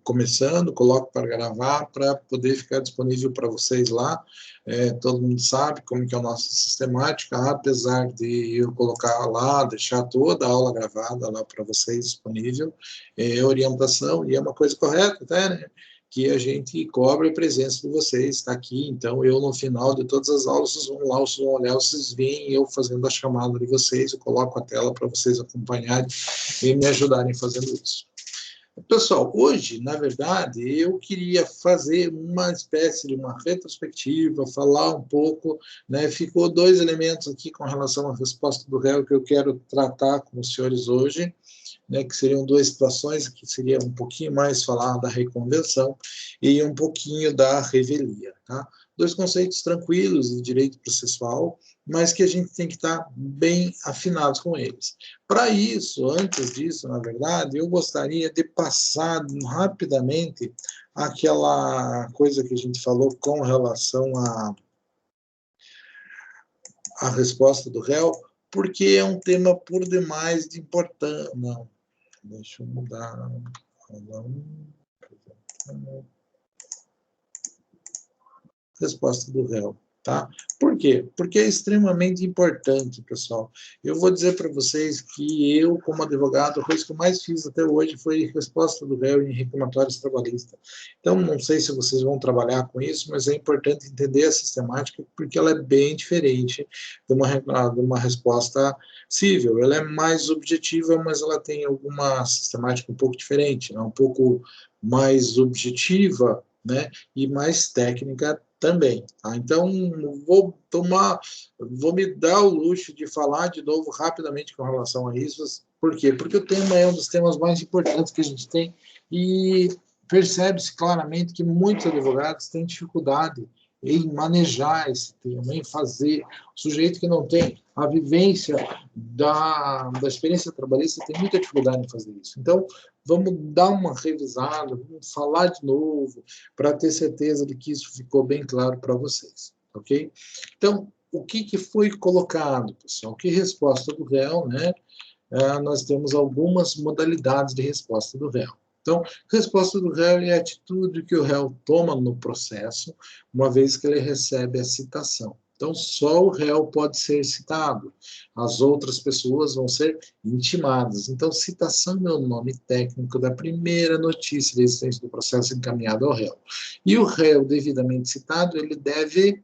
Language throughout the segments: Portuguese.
começando, coloco para gravar, para poder ficar disponível para vocês lá. Todo mundo sabe como que é a nossa sistemática, apesar de eu colocar lá, deixar toda a aula gravada lá para vocês disponível, orientação, e é uma coisa correta até, né? Que a gente cobre a presença de vocês, está aqui, então eu no final de todas as aulas, vocês vão lá, vocês vão olhar, vocês veem eu fazendo a chamada de vocês, eu coloco a tela para vocês acompanharem e me ajudarem fazendo isso. Pessoal, hoje, na verdade, eu queria fazer uma espécie de uma retrospectiva, falar um pouco, né? Ficou 2 elementos aqui com relação à resposta do réu que eu quero tratar com os senhores hoje, né, que seriam 2 situações, que seria um pouquinho mais falar da reconvenção e um pouquinho da revelia, tá? 2 conceitos tranquilos de direito processual, mas que a gente tem que estar bem afinados com eles. Para isso, antes disso, na verdade, eu gostaria de passar rapidamente aquela coisa que a gente falou com relação à resposta do réu, porque é um tema por demais de importante. Não, deixa eu mudar. Resposta do réu, tá? Por quê? Porque é extremamente importante, pessoal. Eu vou dizer para vocês que eu, como advogado, a coisa que eu mais fiz até hoje foi resposta do réu em reclamatórios trabalhistas. Então, não sei se vocês vão trabalhar com isso, mas é importante entender a sistemática, porque ela é bem diferente de uma resposta civil. Ela é mais objetiva, mas ela tem alguma sistemática um pouco diferente, né? Um pouco mais objetiva, né? E mais técnica também. Tá? Então, vou me dar o luxo de falar de novo rapidamente com relação a isso. Por quê? Porque o tema é um dos temas mais importantes que a gente tem e percebe-se claramente que muitos advogados têm dificuldade em manejar esse tema, em fazer. O sujeito que não tem a vivência da experiência trabalhista tem muita dificuldade em fazer isso. Então, vamos dar uma revisada, vamos falar de novo, para ter certeza de que isso ficou bem claro para vocês, ok? Então, o que foi colocado, pessoal? Que resposta do réu, né? Nós temos algumas modalidades de resposta do réu. Então, resposta do réu é a atitude que o réu toma no processo, uma vez que ele recebe a citação. Então, só o réu pode ser citado, as outras pessoas vão ser intimadas. Então, citação é o nome técnico da primeira notícia de existência do processo encaminhado ao réu. E o réu, devidamente citado, ele deve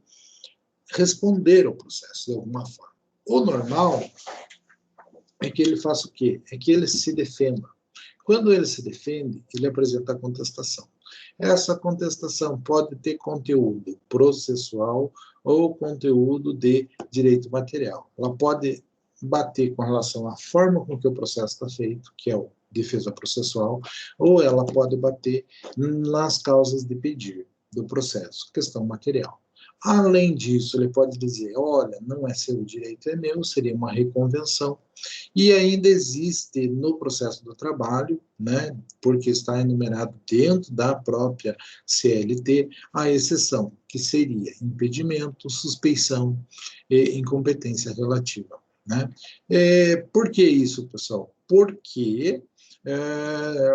responder ao processo de alguma forma. O normal é que ele faça o quê? É que ele se defenda. Quando ele se defende, ele apresenta a contestação. Essa contestação pode ter conteúdo processual ou conteúdo de direito material. Ela pode bater com relação à forma com que o processo está feito, que é o defesa processual, ou ela pode bater nas causas de pedir do processo, questão material. Além disso, ele pode dizer, olha, não é seu direito, é meu, seria uma reconvenção. E ainda existe no processo do trabalho, né, porque está enumerado dentro da própria CLT, a exceção, que seria impedimento, suspeição e incompetência relativa. Né? Por que isso, pessoal? Porque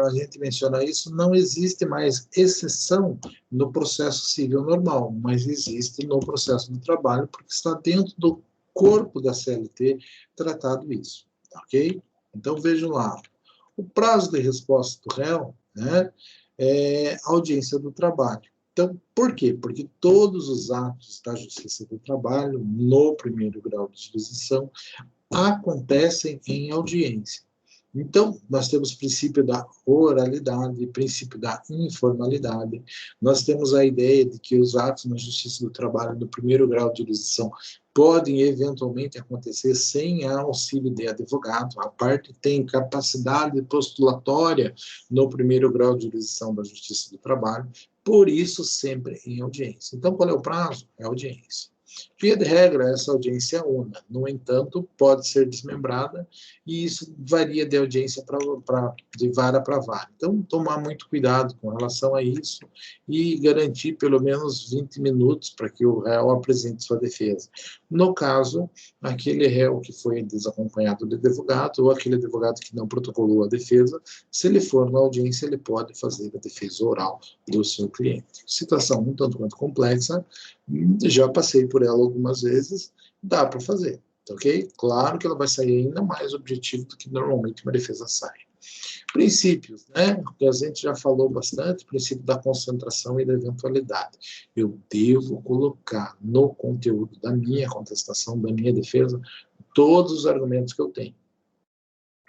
a gente menciona isso, não existe mais exceção no processo civil normal, mas existe no processo do trabalho, porque está dentro do corpo da CLT tratado isso, ok? Então, vejam lá, o prazo de resposta do réu, né, é audiência do trabalho. Então, por quê? Porque todos os atos da Justiça do Trabalho, no primeiro grau de jurisdição, acontecem em audiência. Então, nós temos o princípio da oralidade, princípio da informalidade, nós temos a ideia de que os atos na Justiça do Trabalho, no primeiro grau de jurisdição, podem eventualmente acontecer sem auxílio de advogado, a parte tem capacidade postulatória no primeiro grau de jurisdição da Justiça do Trabalho, por isso sempre em audiência. Então, qual é o prazo? É audiência. Via de regra, essa audiência é una. No entanto, pode ser desmembrada e isso varia de audiência de vara para vara. Então, tomar muito cuidado com relação a isso e garantir pelo menos 20 minutos para que o réu apresente sua defesa. No caso, aquele réu que foi desacompanhado de advogado ou aquele advogado que não protocolou a defesa, se ele for na audiência, ele pode fazer a defesa oral do seu cliente. Situação um tanto quanto complexa, já passei por ela algumas vezes, dá para fazer, ok? Claro que ela vai sair ainda mais objetiva do que normalmente uma defesa sai. Princípios, né? Que a gente já falou bastante, princípio da concentração e da eventualidade. Eu devo colocar no conteúdo da minha contestação, da minha defesa, todos os argumentos que eu tenho.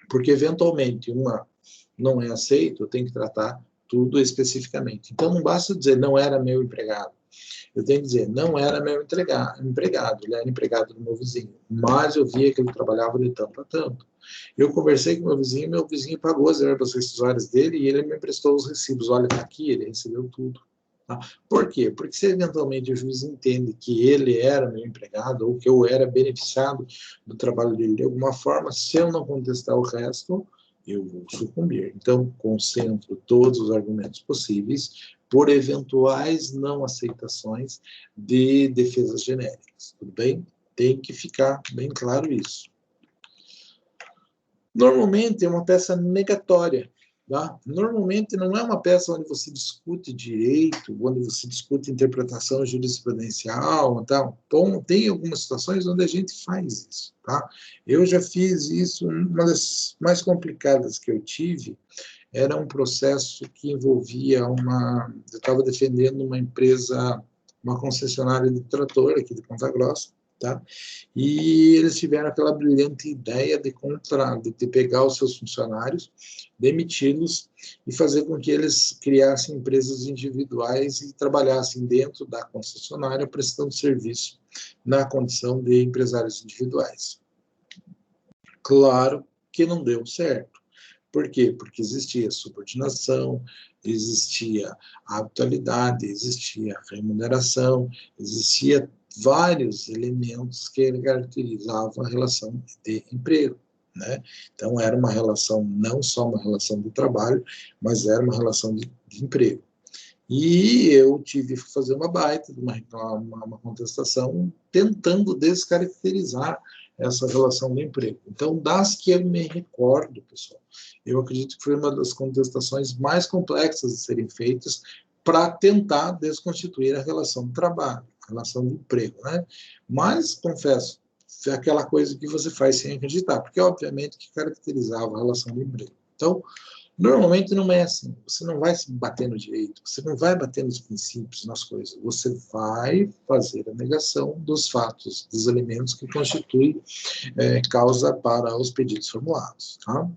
Porque, eventualmente, uma não é aceito, eu tenho que tratar tudo especificamente. Então, não basta dizer, não era meu empregado. Eu tenho que dizer, não era meu empregado, ele era empregado do meu vizinho, mas eu via que ele trabalhava de tanto a tanto. Eu conversei com meu vizinho pagou as verbas rescisórias dele e ele me emprestou os recibos. Olha, está aqui, ele recebeu tudo. Tá? Por quê? Porque se eventualmente o juiz entende que ele era meu empregado ou que eu era beneficiado do trabalho dele de alguma forma, se eu não contestar o resto, eu vou sucumbir. Então, concentro todos os argumentos possíveis por eventuais não aceitações de defesas genéricas. Tudo bem? Tem que ficar bem claro isso. Normalmente é uma peça negatória. Tá? Normalmente não é uma peça onde você discute direito, onde você discute interpretação jurisprudencial. Tal. Então, tem algumas situações onde a gente faz isso. Tá? Eu já fiz isso, uma das mais complicadas que eu tive era um processo que envolvia eu estava defendendo uma empresa, uma concessionária de trator aqui de Ponta Grossa, tá? E eles tiveram aquela brilhante ideia de pegar os seus funcionários, demiti-los e fazer com que eles criassem empresas individuais e trabalhassem dentro da concessionária prestando serviço na condição de empresários individuais. Claro que não deu certo. Por quê? Porque existia subordinação, existia habitualidade, existia remuneração, existia vários elementos que caracterizavam a relação de emprego. Né? Então, era uma relação, não só uma relação de trabalho, mas era uma relação de emprego. E eu tive que fazer uma baita, uma contestação, tentando descaracterizar essa relação do emprego. Então, das que eu me recordo, pessoal, eu acredito que foi uma das contestações mais complexas de serem feitas para tentar desconstituir a relação de trabalho, a relação de emprego, né? Mas, confesso, é aquela coisa que você faz sem acreditar, porque, obviamente, que caracterizava a relação de emprego. Então, normalmente não é assim, você não vai se bater no direito, você não vai bater nos princípios, nas coisas, você vai fazer a negação dos fatos, dos elementos que constituem causa para os pedidos formulados. Tá?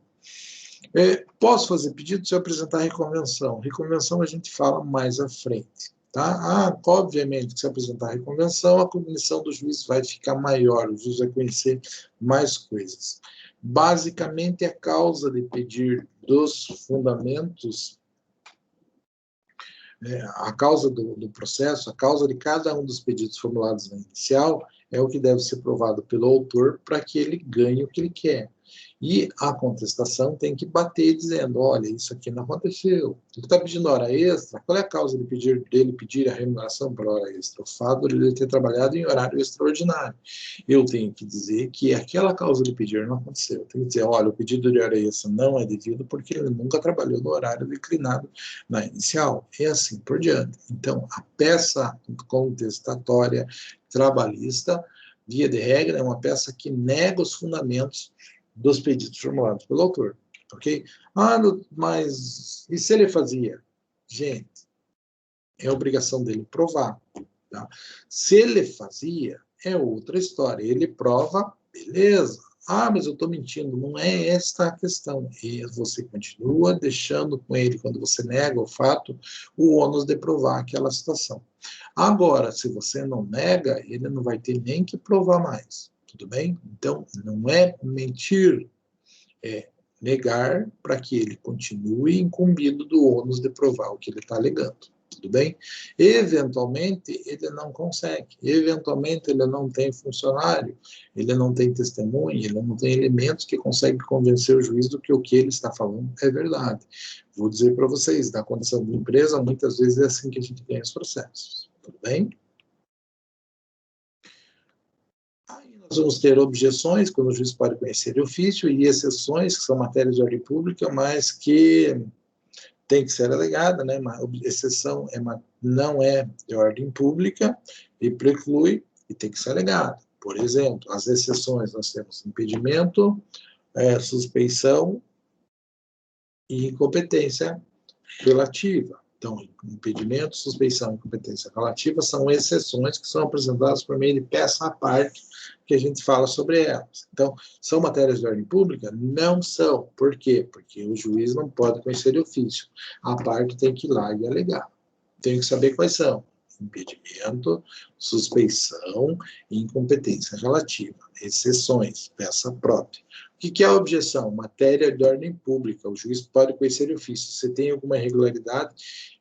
Posso fazer pedido se eu apresentar reconvenção. Reconvenção a gente fala mais à frente. Tá? Obviamente, se apresentar reconvenção, a cognição do juiz vai ficar maior, o juiz vai conhecer mais coisas. Basicamente, a causa de pedir dos fundamentos, a causa do processo, a causa de cada um dos pedidos formulados na inicial, é o que deve ser provado pelo autor para que ele ganhe o que ele quer. E a contestação tem que bater dizendo, olha, isso aqui não aconteceu. Ele está pedindo hora extra, qual é a causa dele pedir a remuneração por hora extra? O fato de ele ter trabalhado em horário extraordinário. Eu tenho que dizer que aquela causa de pedir não aconteceu. Eu tenho que dizer, olha, o pedido de hora extra não é devido porque ele nunca trabalhou no horário declinado na inicial. E assim por diante. Então, a peça contestatória trabalhista, via de regra, é uma peça que nega os fundamentos dos pedidos formulados pelo autor, ok? Mas e se ele fazia? Gente, é obrigação dele provar, tá? Se ele fazia, é outra história. Ele prova, beleza. Mas eu estou mentindo. Não é esta a questão. E você continua deixando com ele, quando você nega o fato, o ônus de provar aquela situação. Agora, se você não nega, ele não vai ter nem que provar mais. Tudo bem? Então, não é mentir, é negar para que ele continue incumbido do ônus de provar o que ele está alegando. tudo bem? Eventualmente, ele não consegue, eventualmente ele não tem funcionário, ele não tem testemunha, ele não tem elementos que conseguem convencer o juiz do que o que ele está falando é verdade. Vou dizer para vocês, na condição de empresa, muitas vezes é assim que a gente ganha os processos, tudo bem? Aí nós vamos ter objeções, quando o juiz pode conhecer de ofício, e exceções, que são matérias de ordem pública, mas que tem que ser alegada, né? Uma exceção não é de ordem pública e preclui e tem que ser alegada. Por exemplo, as exceções nós temos impedimento, suspeição e incompetência relativa. Então, impedimento, suspeição e incompetência relativa são exceções que são apresentadas por meio de peça à parte que a gente fala sobre elas. Então, são matérias de ordem pública? Não são. Por quê? Porque o juiz não pode conhecer de ofício. A parte tem que ir lá e alegar. Tem que saber quais são. Impedimento, suspeição e incompetência relativa. Exceções, peça própria. O que é a objeção? Matéria de ordem pública. O juiz pode conhecer de ofício. Se tem alguma irregularidade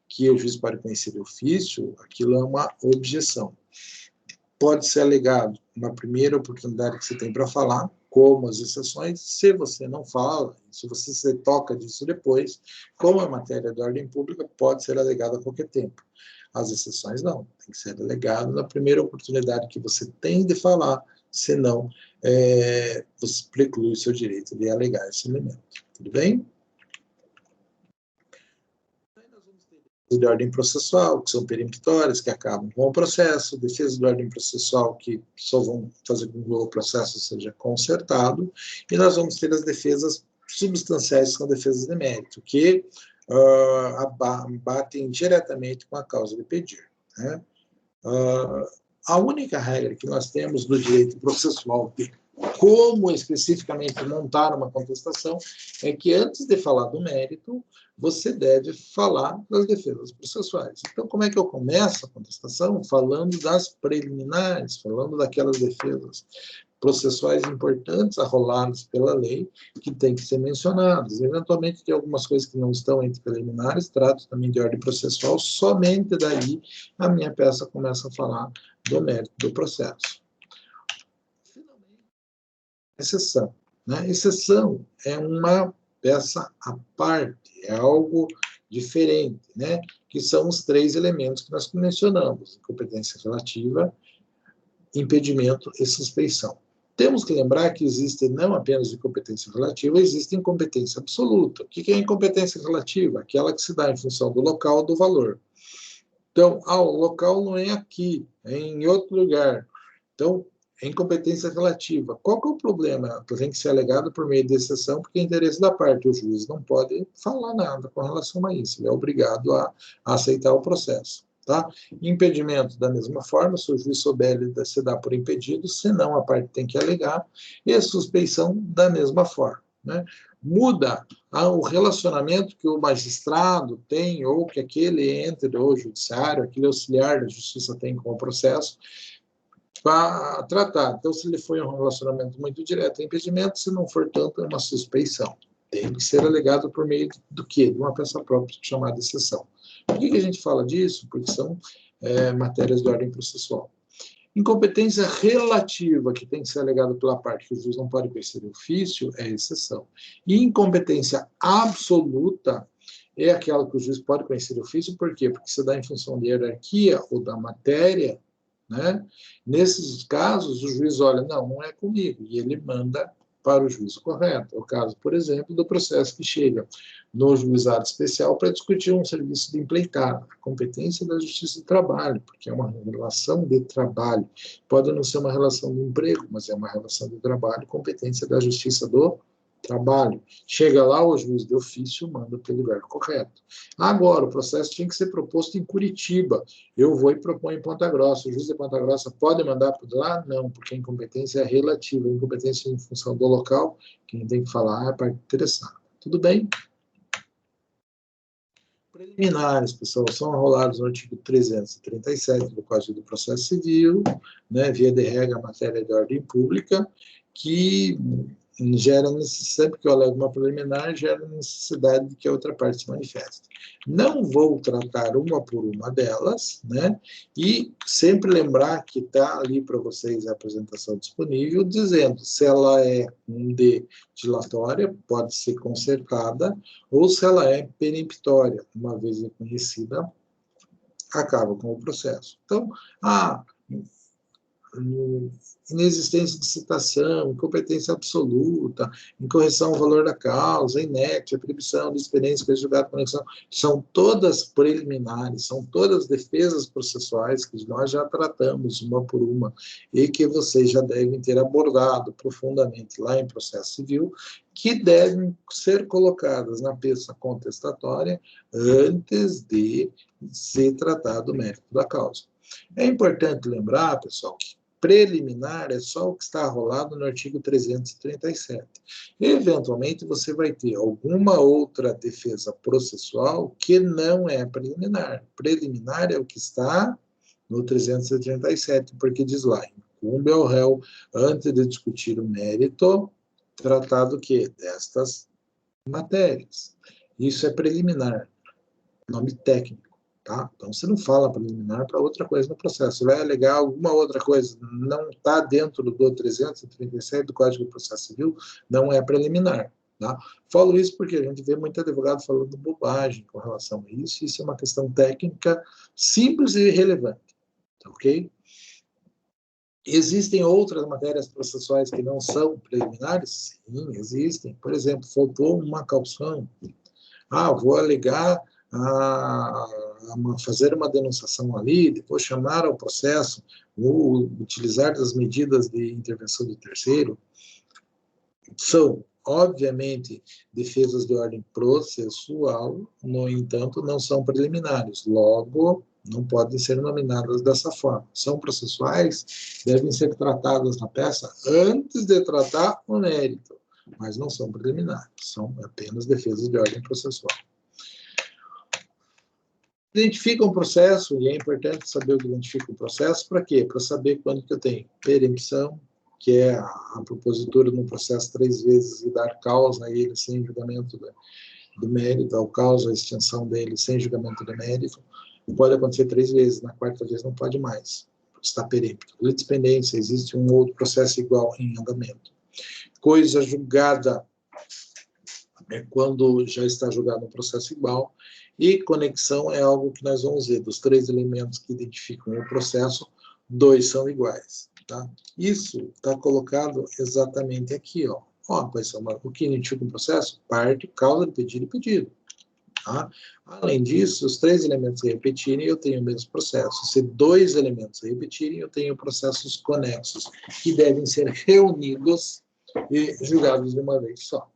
que o juiz pode conhecer de ofício, aquilo é uma objeção. Pode ser alegado na primeira oportunidade que você tem para falar, como as exceções. Se você não fala, se você se toca disso depois, como é matéria de ordem pública, pode ser alegado a qualquer tempo. As exceções não, tem que ser alegado na primeira oportunidade que você tem de falar, senão você preclui o seu direito de alegar esse elemento. Tudo bem? De ordem processual, que são peremptórias, que acabam com o processo, defesa de ordem processual, que só vão fazer com que o processo seja consertado, e nós vamos ter as defesas substanciais, que são defesas de mérito, que batem diretamente com a causa de pedir, né? A única regra que nós temos do direito processual de como especificamente montar uma contestação é que antes de falar do mérito, você deve falar das defesas processuais. Então, como é que eu começo a contestação? Falando das preliminares, falando daquelas defesas processuais importantes arroladas pela lei, que tem que ser mencionadas. Eventualmente, tem algumas coisas que não estão entre preliminares, trato também de ordem processual, somente daí a minha peça começa a falar do mérito do processo. Exceção, né? Exceção é uma peça à parte, é algo diferente, né? Que são os três elementos que nós mencionamos: incompetência relativa, impedimento e suspeição. Temos que lembrar que existe não apenas incompetência relativa, existe incompetência absoluta. O que é incompetência relativa? Aquela que se dá em função do local ou do valor. Então, o local não é aqui, é em outro lugar. Então, é incompetência relativa. Qual que é o problema? Tem que ser alegado por meio de exceção, porque é interesse da parte. O juiz não pode falar nada com relação a isso. Ele é obrigado a aceitar o processo. Tá? Impedimento, da mesma forma, se o juiz souber, ele se dá por impedido, senão a parte tem que alegar, e a suspeição, da mesma forma, né? Muda o relacionamento que o magistrado tem, ou que aquele entre o judiciário, aquele auxiliar da justiça tem com o processo, para tratar. Então, se ele foi um relacionamento muito direto, é impedimento; se não for tanto, é uma suspeição. Tem que ser alegado por meio do quê? De uma peça própria chamada exceção. Por que a gente fala disso? Porque são matérias de ordem processual. Incompetência relativa, que tem que ser alegada pela parte que o juiz não pode conhecer de ofício, é exceção. E incompetência absoluta é aquela que o juiz pode conhecer de ofício. Por quê? Porque se dá em função da hierarquia ou da matéria, né? Nesses casos, o juiz olha, não é comigo, e ele manda para o juízo correto. É o caso, por exemplo, do processo que chega no juizado especial para discutir um serviço de empleitada, a competência da justiça do trabalho, porque é uma relação de trabalho. Pode não ser uma relação de emprego, mas é uma relação de trabalho, competência da justiça do trabalho. Chega lá, o juiz de ofício manda para o lugar correto. Agora, o processo tinha que ser proposto em Curitiba. Eu vou e proponho em Ponta Grossa. O juiz de Ponta Grossa pode mandar para lá? Não, porque a incompetência é relativa. A incompetência em função do local, quem tem que falar é a parte interessada. Tudo bem? Preliminares, pessoal, são arrolados no artigo 337 do Código do Processo Civil, né, via de regra, matéria de ordem pública, que gera necessidade, porque eu alego uma preliminar, gera necessidade de que a outra parte se manifeste. Não vou tratar uma por uma delas, né? E sempre lembrar que está ali para vocês a apresentação disponível, dizendo se ela é um D dilatória, pode ser consertada, ou se ela é peremptória, uma vez reconhecida, acaba com o processo. Então, inexistência de citação, incompetência absoluta, incorreção ao valor da causa, inépcia, proibição de experiência, prejudicado, conexão, são todas preliminares, são todas defesas processuais que nós já tratamos uma por uma e que vocês já devem ter abordado profundamente lá em processo civil, que devem ser colocadas na peça contestatória antes de ser tratado o mérito da causa. É importante lembrar, pessoal, que preliminar é só o que está arrolado no artigo 337. Eventualmente, você vai ter alguma outra defesa processual que não é preliminar. Preliminar é o que está no 337, porque diz lá, incumbe ao réu, antes de discutir o mérito, tratar do quê? Destas matérias. Isso é preliminar, nome técnico. Tá? Então, você não fala preliminar para outra coisa no processo. Você vai alegar alguma outra coisa, não está dentro do 337 do Código de Processo Civil, não é preliminar. Tá? Falo isso porque a gente vê muito advogado falando bobagem com relação a isso, isso é uma questão técnica simples e relevante. Tá, ok? Existem outras matérias processuais que não são preliminares? Sim, existem. Por exemplo, faltou uma caução. Vou alegar fazer uma denunciação ali, depois chamar ao processo, ou utilizar das medidas de intervenção do terceiro, são, obviamente, defesas de ordem processual, no entanto, não são preliminares, logo, não podem ser nominadas dessa forma. São processuais, devem ser tratadas na peça antes de tratar o mérito, mas não são preliminares, são apenas defesas de ordem processual. Identifica um processo, e é importante saber o que identifica o processo, para quê? Para saber quando que eu tenho perempção, que é a propositura no processo 3 vezes e dar causa a ele sem julgamento do mérito, ao causa, a extinção dele sem julgamento do mérito, pode acontecer 3 vezes, na 4ª vez não pode mais, está perempto. Litispendência, existe um outro processo igual em andamento. Coisa julgada é quando já está julgado um processo igual, e conexão é algo que nós vamos ver, dos 3 elementos que identificam o processo, 2 são iguais. Tá? Isso está colocado exatamente aqui. O que identifica um processo? Parte, causa de pedido e pedido. Tá? Além disso, os 3 elementos se repetirem, eu tenho o mesmo processo. Se 2 elementos se repetirem, eu tenho processos conexos, que devem ser reunidos e julgados de uma vez só.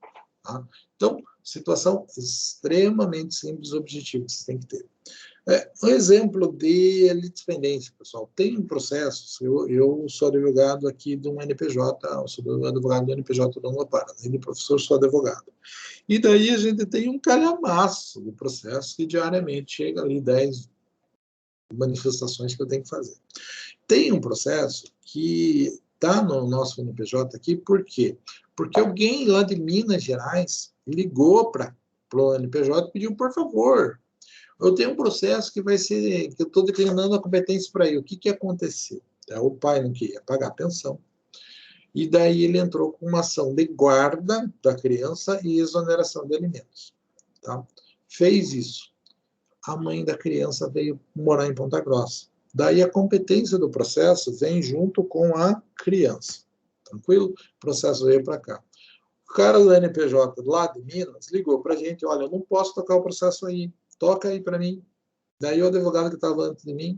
Tá? Então, situação extremamente simples e objetiva que você tem que ter. Um exemplo de litispendência, pessoal. Tem um processo, eu sou advogado aqui de um NPJ, eu sou advogado do NPJ da Unopara, além de professor, sou advogado. E daí a gente tem um calhamaço de processo que diariamente chega ali 10 manifestações que eu tenho que fazer. Tem um processo que está no nosso NPJ aqui, por quê? Porque alguém lá de Minas Gerais ligou para o NPJ e pediu, por favor, eu tenho um processo que vai ser, que eu estou declinando a competência para ele. O que aconteceu? O pai não queria pagar a pensão. E daí ele entrou com uma ação de guarda da criança e exoneração de alimentos. Tá? Fez isso. A mãe da criança veio morar em Ponta Grossa. Daí a competência do processo vem junto com a criança. Tranquilo? O processo veio para cá. O cara do NPJ lá de Minas ligou para a gente, olha, eu não posso tocar o processo aí, toca aí para mim. Daí o advogado que estava antes de mim,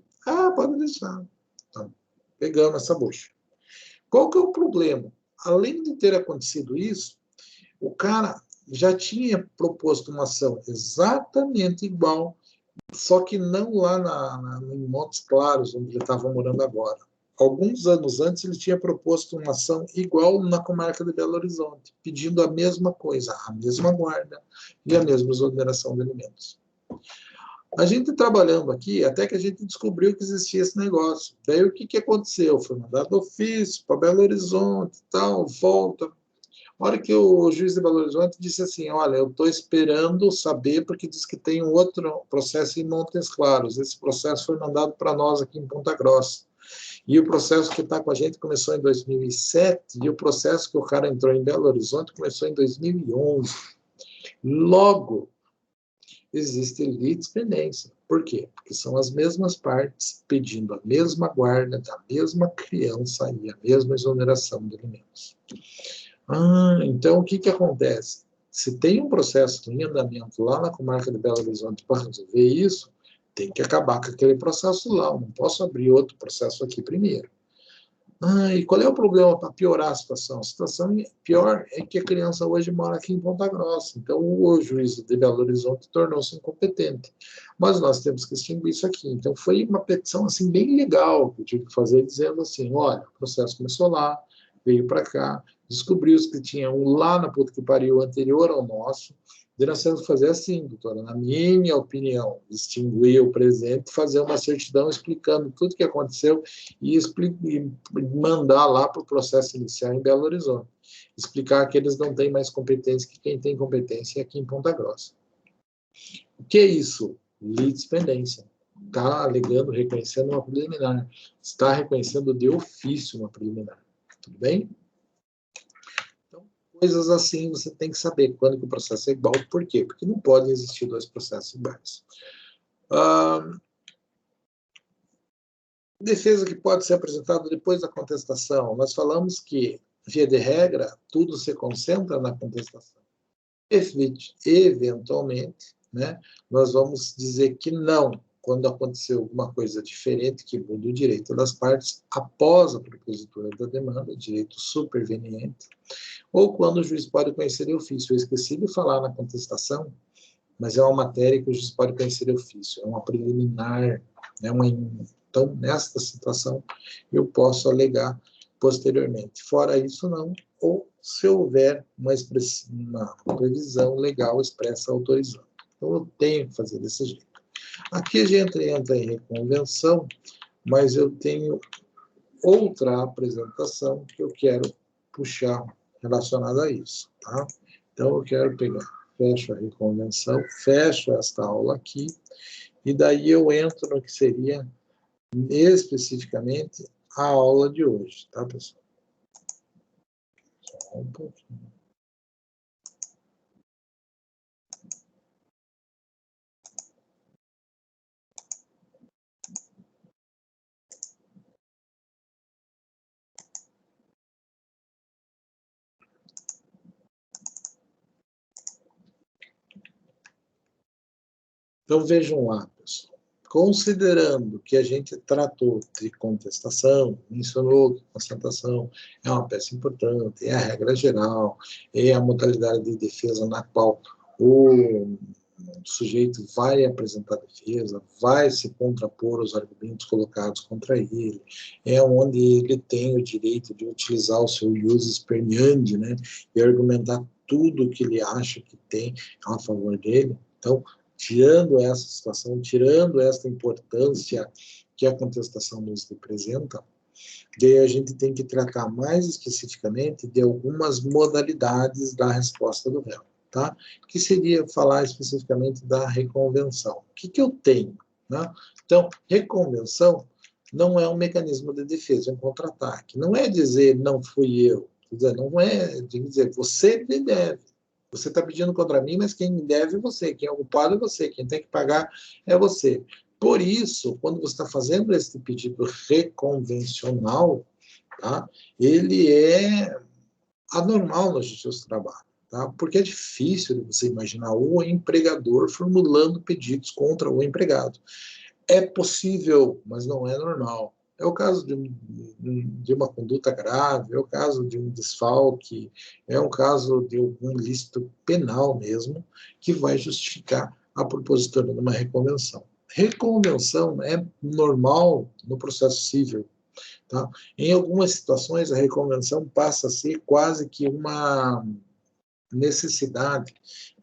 pode deixar. Então, pegamos essa bucha. Qual que é o problema? Além de ter acontecido isso, o cara já tinha proposto uma ação exatamente igual, só que não lá em Montes Claros, onde ele estava morando agora. Alguns anos antes, ele tinha proposto uma ação igual na comarca de Belo Horizonte, pedindo a mesma coisa, a mesma guarda e a mesma exoneração de alimentos. A gente trabalhando aqui, até que a gente descobriu que existia esse negócio. Daí o que aconteceu? Foi mandado ofício para Belo Horizonte, tal, volta. A hora que o juiz de Belo Horizonte disse assim, olha, eu estou esperando saber, porque diz que tem um outro processo em Montes Claros. Esse processo foi mandado para nós aqui em Ponta Grossa. E o processo que está com a gente começou em 2007, e o processo que o cara entrou em Belo Horizonte começou em 2011. Logo, existe litispendência. Por quê? Porque são as mesmas partes pedindo a mesma guarda da mesma criança e a mesma exoneração de alimentos. Então o que acontece? Se tem um processo em andamento lá na comarca de Belo Horizonte para resolver isso, tem que acabar com aquele processo lá. Eu não posso abrir outro processo aqui primeiro. E qual é o problema para piorar a situação? A situação pior é que a criança hoje mora aqui em Ponta Grossa. Então, o juiz de Belo Horizonte tornou-se incompetente. Mas nós temos que extinguir isso aqui. Então, foi uma petição assim, bem legal que eu tive que fazer, dizendo assim, olha, o processo começou lá, veio para cá, descobriu-se que tinha um lá na puta que pariu anterior ao nosso, e nós temos que fazer assim, doutora, na minha opinião, extinguir o presente, fazer uma certidão explicando tudo o que aconteceu e mandar lá para o processo inicial em Belo Horizonte. Explicar que eles não têm mais competência, que quem tem competência é aqui em Ponta Grossa. O que é isso? Litispendência. Está alegando, reconhecendo uma preliminar. Está reconhecendo de ofício uma preliminar. Tudo bem? Coisas assim você tem que saber quando que o processo é igual. Por quê? Porque não podem existir dois processos iguais. Defesa que pode ser apresentada depois da contestação. Nós falamos que, via de regra, tudo se concentra na contestação. Eventualmente, né, nós vamos dizer que não, quando aconteceu alguma coisa diferente que muda o direito das partes após a propositura da demanda, direito superveniente, ou quando o juiz pode conhecer de ofício. Eu esqueci de falar na contestação, mas é uma matéria que o juiz pode conhecer de ofício, é uma preliminar, é uma... Então, nesta situação, eu posso alegar posteriormente. Fora isso, não, ou se houver uma previsão legal expressa autorizando. Então, eu tenho que fazer desse jeito. Aqui a gente entra em reconvenção, mas eu tenho outra apresentação que eu quero puxar relacionada a isso, tá? Então, eu quero pegar, fecho a reconvenção, fecho esta aula aqui, e daí eu entro no que seria especificamente a aula de hoje, tá, pessoal? Só um pouquinho. Então, vejam lá, pessoal. Considerando que a gente tratou de contestação, mencionou que constatação é uma peça importante, é a regra geral, é a modalidade de defesa na qual o sujeito vai apresentar defesa, vai se contrapor aos argumentos colocados contra ele, é onde ele tem o direito de utilizar o seu ius esperneandi, né, e argumentar tudo o que ele acha que tem a favor dele. Então, tirando essa situação, tirando essa importância que a contestação nos representa, daí a gente tem que tratar mais especificamente de algumas modalidades da resposta do réu, tá? Que seria falar especificamente da reconvenção. O que eu tenho? Né? Então, reconvenção não é um mecanismo de defesa, é um contra-ataque. Não é dizer não fui eu, não é dizer você me deve. Você está pedindo contra mim, mas quem me deve é você, quem é o culpado é você, quem tem que pagar é você. Por isso, quando você está fazendo esse pedido reconvencional, tá, ele é anormal na justiça do trabalho, tá, porque é difícil de você imaginar o empregador formulando pedidos contra o empregado. É possível, mas não é normal. É o caso de uma conduta grave, é o caso de um desfalque, é o caso de algum ilícito penal mesmo, que vai justificar a propositura de uma reconvenção. Reconvenção é normal no processo civil. Tá? Em algumas situações, a reconvenção passa a ser quase que uma necessidade.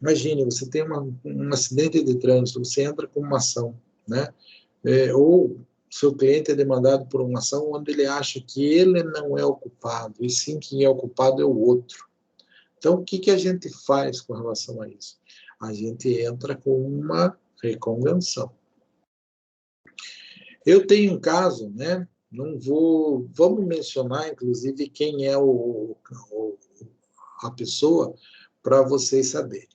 Imagine, você tem um acidente de trânsito, você entra com uma ação, né? Ou seu cliente é demandado por uma ação onde ele acha que ele não é o culpado, e sim quem é o culpado é o outro. Então, o que a gente faz com relação a isso? A gente entra com uma reconvenção. Eu tenho um caso, né? Não vou... Vamos mencionar, inclusive, quem é a pessoa para vocês saberem.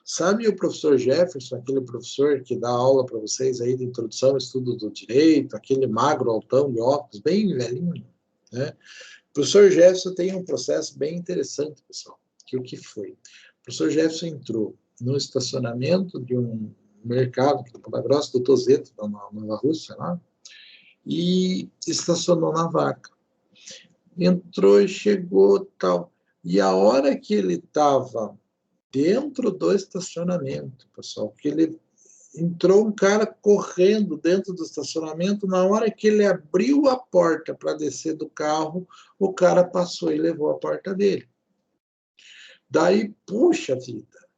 Sabe o professor Jefferson, aquele professor que dá aula para vocês aí de introdução ao estudo do direito, aquele magro, altão, de óculos, bem velhinho, né? O professor Jefferson tem um processo bem interessante, pessoal. O que foi? O professor Jefferson entrou no estacionamento de um mercado, que é Ponta Grossa, do Tozeto, na Nova Rússia, lá, e estacionou na vaca. Entrou e chegou, tal. E a hora que ele estava dentro do estacionamento, pessoal, que ele entrou um cara correndo dentro do estacionamento, na hora que ele abriu a porta para descer do carro, o cara passou e levou a porta dele. Daí, puxa vida,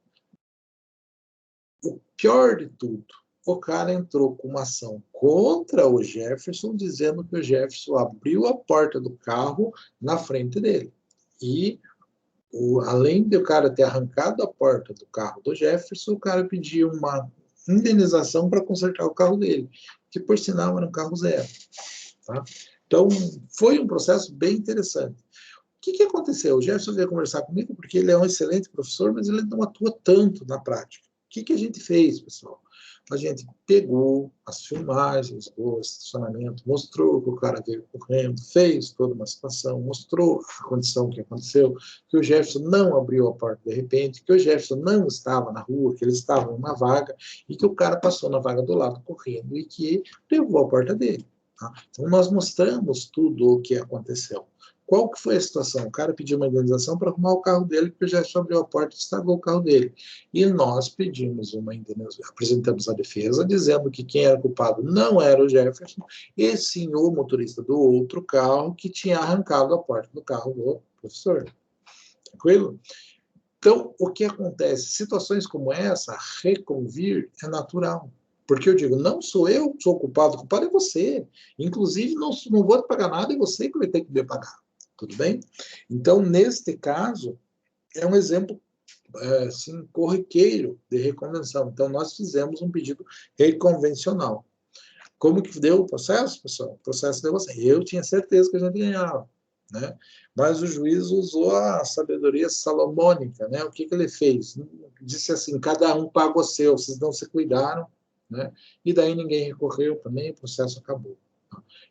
o pior de tudo, o cara entrou com uma ação contra o Jefferson, dizendo que o Jefferson abriu a porta do carro na frente dele. E além de o cara ter arrancado a porta do carro do Jefferson, o cara pediu uma indenização para consertar o carro dele, que por sinal era um carro zero. Tá? Então, foi um processo bem interessante. O que aconteceu? O Jefferson veio conversar comigo porque ele é um excelente professor, mas ele não atua tanto na prática. O que a gente fez, pessoal? A gente pegou as filmagens do estacionamento, mostrou que o cara veio correndo, fez toda uma situação, mostrou a condição que aconteceu, que o Jefferson não abriu a porta de repente, que o Jefferson não estava na rua, que ele estava em uma vaga, e que o cara passou na vaga do lado correndo e que levou a porta dele. Tá? Então, nós mostramos tudo o que aconteceu. Qual que foi a situação? O cara pediu uma indenização para arrumar o carro dele, porque já abriu a porta e estragou o carro dele. E nós pedimos uma indenização, apresentamos a defesa, dizendo que quem era culpado não era o Jefferson, e sim o motorista do outro carro que tinha arrancado a porta do carro do professor. Tranquilo? Então, o que acontece? Situações como essa, reconvir é natural. Porque eu digo, não sou eu que sou o culpado é você. Inclusive, não vou te pagar nada, é você que vai ter que me pagar. Tudo bem? Então, neste caso, é um exemplo assim, corriqueiro de reconvenção. Então, nós fizemos um pedido reconvencional. Como que deu o processo, pessoal? O processo deu assim. Eu tinha certeza que a gente ganhava, né? Mas o juiz usou a sabedoria salomônica, né? O que ele fez? Disse assim, cada um paga o seu, vocês não se cuidaram, né? E daí ninguém recorreu também, o processo acabou.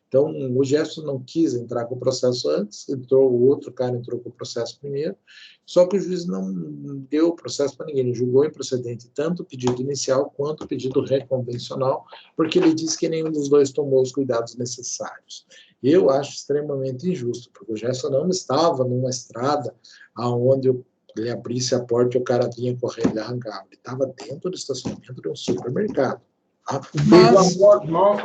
Então, o Jefferson não quis entrar com o processo antes, o outro cara entrou com o processo primeiro, só que o juiz não deu o processo para ninguém, ele julgou improcedente tanto o pedido inicial quanto o pedido reconvencional, porque ele disse que nenhum dos dois tomou os cuidados necessários. Eu acho extremamente injusto, porque o Jefferson não estava numa estrada onde ele abrisse a porta e o cara vinha correndo e arrancava. Ele estava dentro do estacionamento de um supermercado. Tá? Mas... lavou as mãos,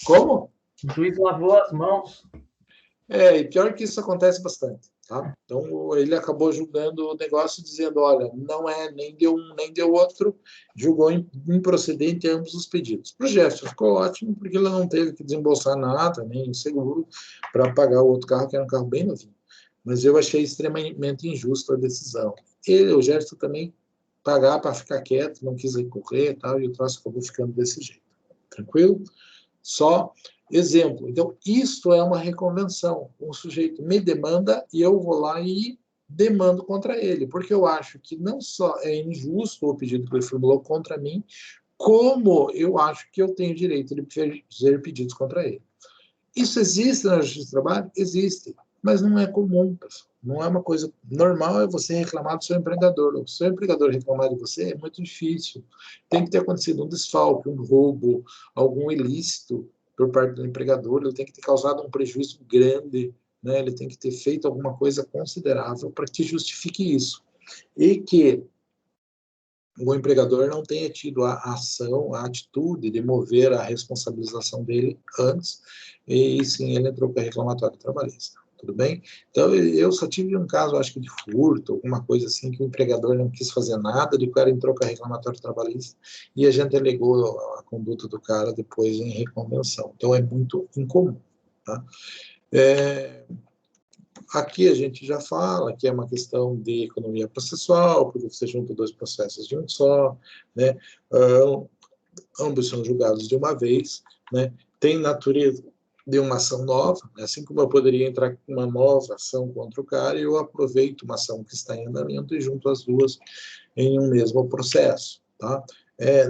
como? O juiz lavou as mãos. E pior que isso acontece bastante. Tá? Então, ele acabou julgando o negócio, dizendo, olha, não é nem deu um, nem deu outro, julgou improcedente ambos os pedidos. Para o Jefferson ficou ótimo, porque ele não teve que desembolsar nada, nem seguro, para pagar o outro carro, que era um carro bem novinho. Mas eu achei extremamente injusta a decisão. O Jefferson também pagar para ficar quieto, não quis recorrer e tal, e o troço acabou ficando desse jeito. Tranquilo? Só exemplo. Então, isso é uma reconvenção. Um sujeito me demanda e eu vou lá e demando contra ele, porque eu acho que não só é injusto o pedido que ele formulou contra mim, como eu acho que eu tenho direito de fazer pedidos contra ele. Isso existe na Justiça do Trabalho? Existe, mas não é comum, pessoal. Não é uma coisa normal, é você reclamar do seu empregador. O seu empregador reclamar de você é muito difícil. Tem que ter acontecido um desfalque, um roubo, algum ilícito por parte do empregador, ele tem que ter causado um prejuízo grande, né? Ele tem que ter feito alguma coisa considerável para que justifique isso. E que o empregador não tenha tido a ação, a atitude de mover a responsabilização dele antes, e sim ele entrou com a reclamatória trabalhista. Tudo bem? Então, eu só tive um caso, acho que de furto, alguma coisa assim, que o empregador não quis fazer nada, o cara entrou com a reclamatória trabalhista e a gente alegou a conduta do cara depois em reconvenção. Então, é muito incomum. Tá? Aqui a gente já fala que é uma questão de economia processual, porque você junta dois processos de um só, né? Ambos são julgados de uma vez, né? Tem natureza de uma ação nova, né? Assim como eu poderia entrar com uma nova ação contra o cara, eu aproveito uma ação que está em andamento e junto as duas em um mesmo processo, tá?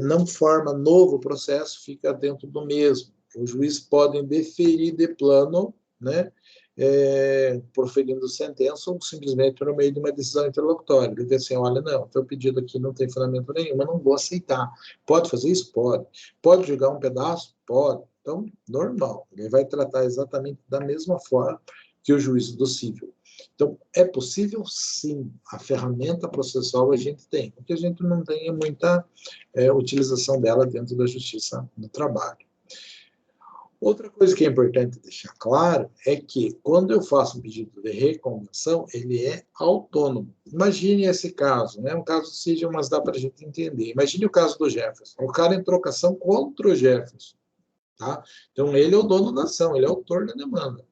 Não forma novo processo, fica dentro do mesmo. Os juízes podem deferir de plano, né? Proferindo sentença ou simplesmente por meio de uma decisão interlocutória. Ele diz assim, olha, não, teu pedido aqui não tem fundamento nenhum, eu não vou aceitar. Pode fazer isso? Pode. Pode julgar um pedaço? Pode. Então, normal. Ele vai tratar exatamente da mesma forma que o juízo do civil. Então, é possível, sim. A ferramenta processual a gente tem. O que a gente não tem é muita utilização dela dentro da justiça do trabalho. Outra coisa que é importante deixar claro é que, quando eu faço um pedido de reconvenção, ele é autônomo. Imagine esse caso, né? Um caso seja, mas dá para a gente entender. Imagine o caso do Jefferson. O cara entrou com ação contra o Jefferson. Tá? Então, ele é o dono da ação, ele é o autor da demanda.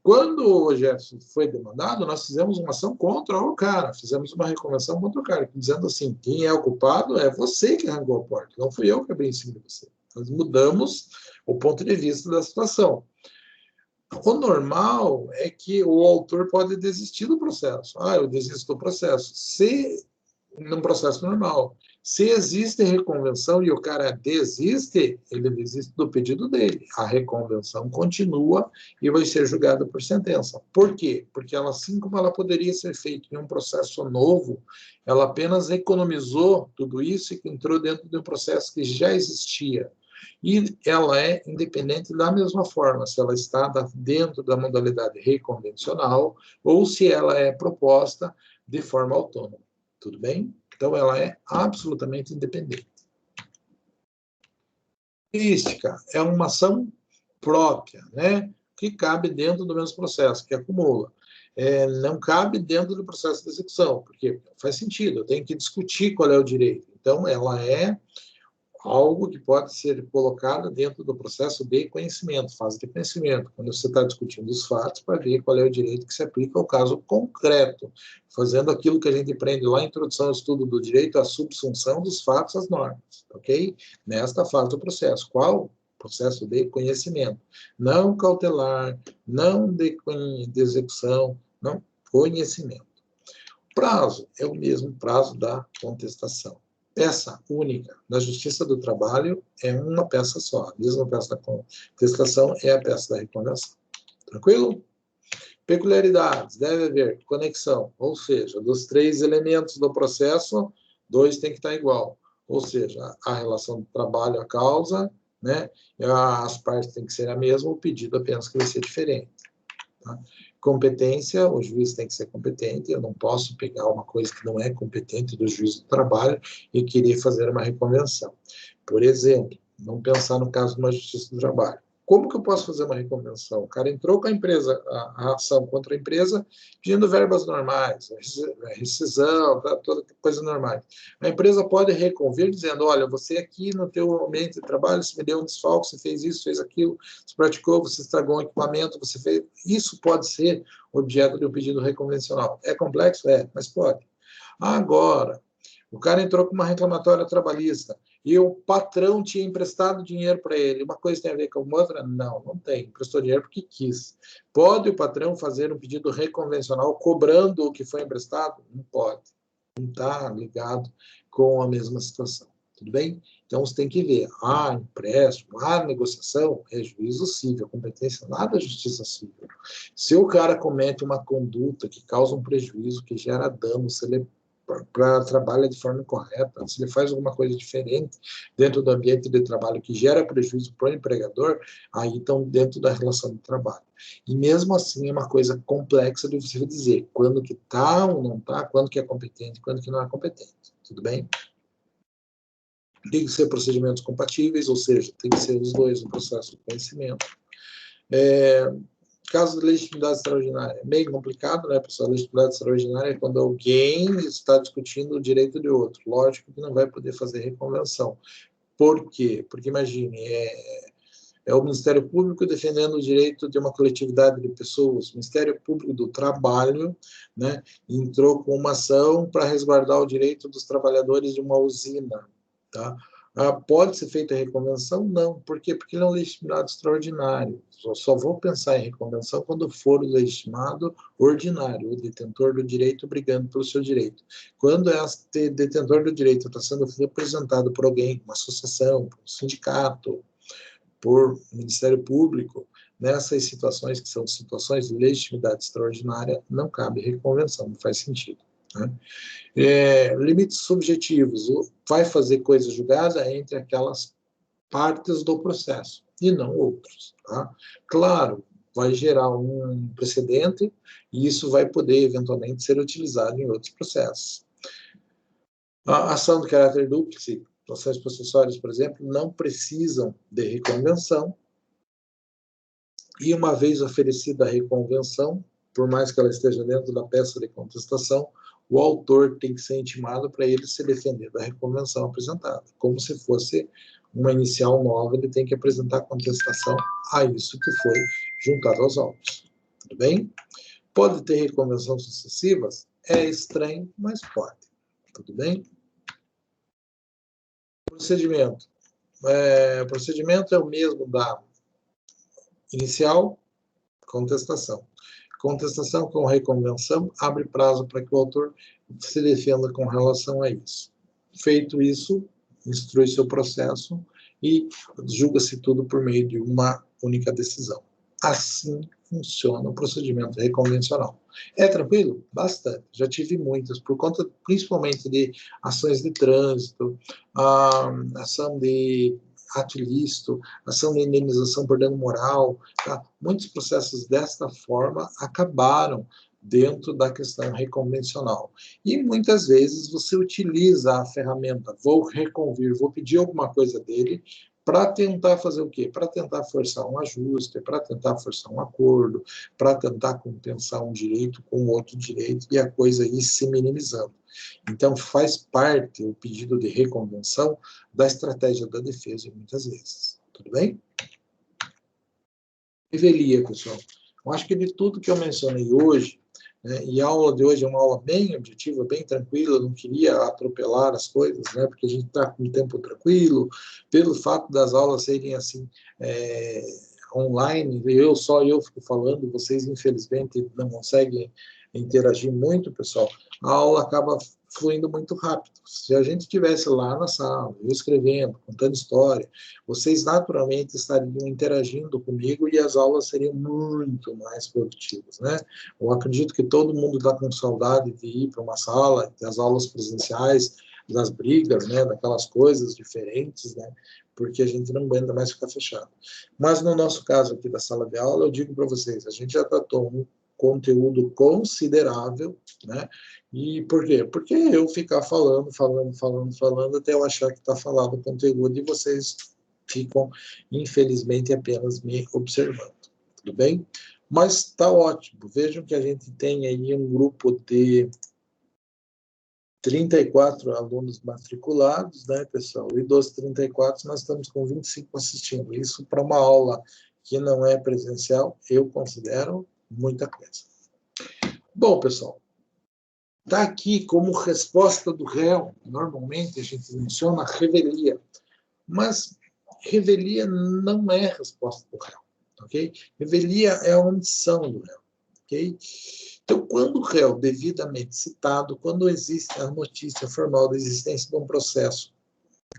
Quando o Jefferson foi demandado, nós fizemos uma ação contra o cara, fizemos uma reconvenção contra o cara, dizendo assim, quem é o culpado é você que arrancou a porta, não fui eu que abri em cima de você. Nós mudamos o ponto de vista da situação. O normal é que o autor pode desistir do processo. Eu desisto do processo. Se, num processo normal, se existe reconvenção e o cara desiste, ele desiste do pedido dele. A reconvenção continua e vai ser julgada por sentença. Por quê? Porque ela, assim como ela poderia ser feita em um processo novo, ela apenas economizou tudo isso e entrou dentro de um processo que já existia. E ela é independente da mesma forma, se ela está dentro da modalidade reconvencional ou se ela é proposta de forma autônoma. Tudo bem? Então, ela é absolutamente independente. Característica é uma ação própria, né? Que cabe dentro do mesmo processo, que acumula. Não cabe dentro do processo de execução, porque faz sentido, eu tenho que discutir qual é o direito. Então, ela é algo que pode ser colocado dentro do processo de conhecimento, fase de conhecimento, quando você está discutindo os fatos para ver qual é o direito que se aplica ao caso concreto, fazendo aquilo que a gente aprende lá em Introdução ao Estudo do Direito, a subsunção dos fatos às normas, ok? Nesta fase do processo. Qual? Processo de conhecimento. Não cautelar, não de execução, não, conhecimento. Prazo é o mesmo prazo da contestação. Peça única na Justiça do Trabalho é uma peça só. A mesma peça da contestação é a peça da reconvenção. Tranquilo? Peculiaridades. Deve haver conexão, ou seja, dos 3 elementos do processo, 2 tem que estar igual. Ou seja, a relação do trabalho, a causa, né? As partes têm que ser a mesma, o pedido apenas que vai ser diferente. Tá? Competência, o juiz tem que ser competente, eu não posso pegar uma coisa que não é competente do juiz do trabalho e querer fazer uma reconvenção. Por exemplo, vamos pensar no caso de uma justiça do trabalho. Como que eu posso fazer uma reconvenção? O cara entrou com a empresa, a ação contra a empresa, pedindo verbas normais, rescisão, toda coisa normal. A empresa pode reconver dizendo, olha, você aqui no teu ambiente de trabalho, você me deu um desfalque, você fez isso, fez aquilo, você praticou, você estragou um equipamento, você fez... Isso pode ser objeto de um pedido reconvencional. É complexo? É, mas pode. Agora, o cara entrou com uma reclamatória trabalhista e o patrão tinha emprestado dinheiro para ele. Uma coisa tem a ver com a outra? Não, não tem. Emprestou dinheiro porque quis. Pode o patrão fazer um pedido reconvencional cobrando o que foi emprestado? Não pode. Não está ligado com a mesma situação. Tudo bem? Então, você tem que ver. Empréstimo, negociação é juízo civil, competência lá da justiça civil. Se o cara comete uma conduta que causa um prejuízo, que gera dano, se ele trabalha de forma incorreta, se ele faz alguma coisa diferente dentro do ambiente de trabalho que gera prejuízo para o empregador, aí estão dentro da relação de trabalho. E mesmo assim é uma coisa complexa de você dizer quando que está ou não está, quando que é competente, quando que não é competente. Tudo bem? Tem que ser procedimentos compatíveis, ou seja, tem que ser os dois no processo de conhecimento. Caso de legitimidade extraordinária, é meio complicado, né, pessoal? Legitimidade extraordinária é quando alguém está discutindo o direito de outro. Lógico que não vai poder fazer reconvenção. Por quê? Porque, imagine, É o Ministério Público defendendo o direito de uma coletividade de pessoas. O Ministério Público do Trabalho, né, entrou com uma ação para resguardar o direito dos trabalhadores de uma usina. Tá? Pode ser feita a reconvenção? Não. Por quê? Porque ele é um legitimado extraordinário. Eu só vou pensar em reconvenção quando for o legitimado ordinário, o detentor do direito brigando pelo seu direito. Quando esse detentor do direito está sendo representado por alguém, uma associação, por um sindicato, por Ministério Público, nessas situações que são situações de legitimidade extraordinária, não cabe reconvenção, não faz sentido. Né? Limites subjetivos, vai fazer coisa julgada entre aquelas partes do processo, e não outros. Tá? Claro, vai gerar um precedente, e isso vai poder, eventualmente, ser utilizado em outros processos. A ação de caráter dúplice, ações processórias, por exemplo, não precisam de reconvenção, e uma vez oferecida a reconvenção, por mais que ela esteja dentro da peça de contestação, o autor tem que ser intimado para ele se defender da reconvenção apresentada. Como se fosse uma inicial nova, ele tem que apresentar contestação a isso que foi juntado aos autos. Tudo bem? Pode ter reconvenção sucessivas? É estranho, mas pode. Tudo bem? Procedimento. Procedimento é o mesmo da inicial, contestação. Contestação com reconvenção abre prazo para que o autor se defenda com relação a isso. Feito isso, instrui seu processo e julga-se tudo por meio de uma única decisão. Assim funciona o procedimento reconvencional. É tranquilo? Bastante. Já tive muitas, por conta principalmente de ações de trânsito, ação de ato ilícito, ação de indenização por dano moral. Tá? Muitos processos desta forma acabaram dentro da questão reconvencional. E muitas vezes você utiliza a ferramenta, vou reconvir, vou pedir alguma coisa dele, para tentar fazer o quê? Para tentar forçar um ajuste, para tentar forçar um acordo, para tentar compensar um direito com outro direito e a coisa ir se minimizando. Então, faz parte o pedido de reconvenção da estratégia da defesa, muitas vezes. Tudo bem? Revelia, pessoal. Eu acho que de tudo que eu mencionei hoje, né, e a aula de hoje é uma aula bem objetiva, bem tranquila, eu não queria atropelar as coisas, né, porque a gente está com um tempo tranquilo, pelo fato das aulas serem assim, online, eu fico falando, vocês infelizmente não conseguem interagir muito, pessoal, a aula acaba fluindo muito rápido. Se a gente estivesse lá na sala, eu escrevendo, contando história, vocês naturalmente estariam interagindo comigo e as aulas seriam muito mais produtivas, né? Eu acredito que todo mundo está com saudade de ir para uma sala, das aulas presenciais, das brigas, né? Daquelas coisas diferentes, né? Porque a gente não aguenta mais ficar fechado. Mas no nosso caso aqui da sala de aula, eu digo para vocês, a gente já tratou um conteúdo considerável, né? E por quê? Porque eu ficar falando, até eu achar que está falado o conteúdo e vocês ficam, infelizmente, apenas me observando. Tudo bem? Mas está ótimo. Vejam que a gente tem aí um grupo de 34 alunos matriculados, né, pessoal? E dos 34, nós estamos com 25 assistindo. Isso para uma aula que não é presencial, eu considero muita coisa. Bom, pessoal, está aqui como resposta do réu. Normalmente a gente menciona revelia, mas revelia não é resposta do réu, ok? Revelia é a omissão do réu, ok? Então, quando o réu devidamente citado, quando existe a notícia formal da existência de um processo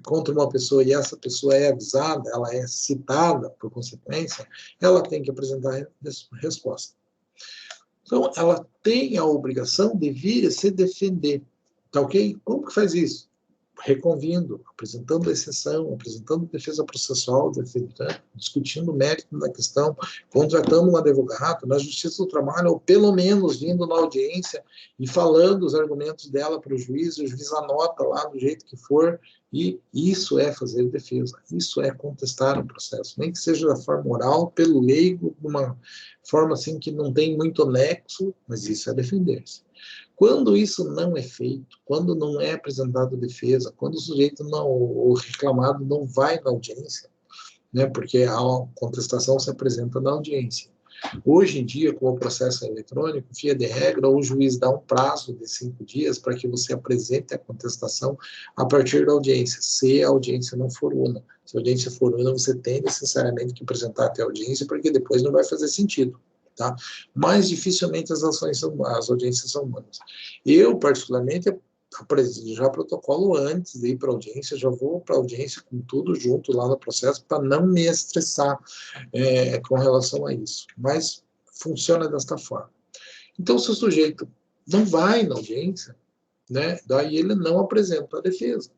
contra uma pessoa e essa pessoa é avisada, ela é citada por consequência, ela tem que apresentar resposta. Então, ela tem a obrigação de vir se defender, tá ok? Como que faz isso? Reconvindo, apresentando a exceção, apresentando defesa processual, discutindo o mérito da questão, contratando um advogado na Justiça do Trabalho, ou pelo menos vindo na audiência e falando os argumentos dela para o juiz anota lá do jeito que for, e isso é fazer defesa, isso é contestar um processo, nem que seja da forma oral, pelo leigo, de uma forma assim que não tem muito nexo, mas isso é defender-se. Quando isso não é feito, quando não é apresentado defesa, quando o sujeito não, o reclamado não vai na audiência, né? Porque a contestação se apresenta na audiência. Hoje em dia, com o processo eletrônico, via de regra, o juiz dá um prazo de 5 dias para que você apresente a contestação a partir da audiência, se a audiência não for una. Se a audiência for una, você tem necessariamente que apresentar até a audiência, porque depois não vai fazer sentido. Tá? Mas dificilmente as audiências são humanas. Eu, particularmente, já protocolo antes de ir para a audiência, já vou para a audiência com tudo junto lá no processo, para não me estressar com relação a isso. Mas funciona desta forma. Então, se o sujeito não vai na audiência, né, daí ele não apresenta a defesa.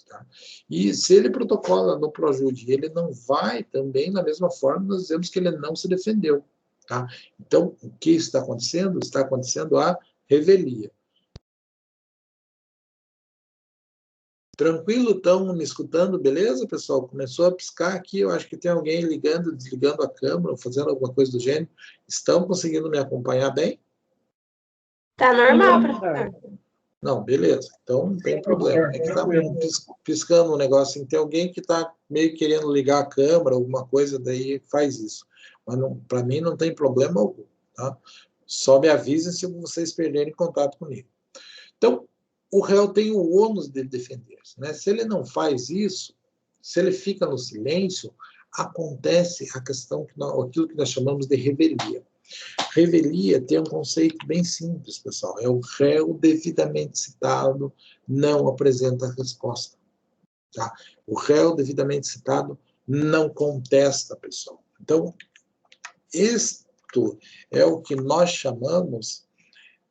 Tá? E se ele protocola no Projude e ele não vai também, da mesma forma, nós dizemos que ele não se defendeu. Tá? Então, o que está acontecendo? Está acontecendo a revelia. Tranquilo? Estão me escutando? Beleza, pessoal? Começou a piscar aqui, eu acho que tem alguém ligando, desligando a câmera, fazendo alguma coisa do gênero. Estão conseguindo me acompanhar bem? Tá normal, professor. Não, beleza. Então não tem problema. É que está piscando um negócio assim. Tem alguém que está meio querendo ligar a câmera, alguma coisa, daí faz isso. Mas para mim não tem problema algum. Tá? Só me avisem se vocês perderem contato comigo. Então, o réu tem o ônus de defender-se. Né? Se ele não faz isso, se ele fica no silêncio, acontece a questão, aquilo que nós chamamos de revelia. Revelia tem um conceito bem simples, pessoal. É o réu devidamente citado não apresenta a resposta. Tá? O réu devidamente citado não contesta, pessoal. Então, isto é o que nós chamamos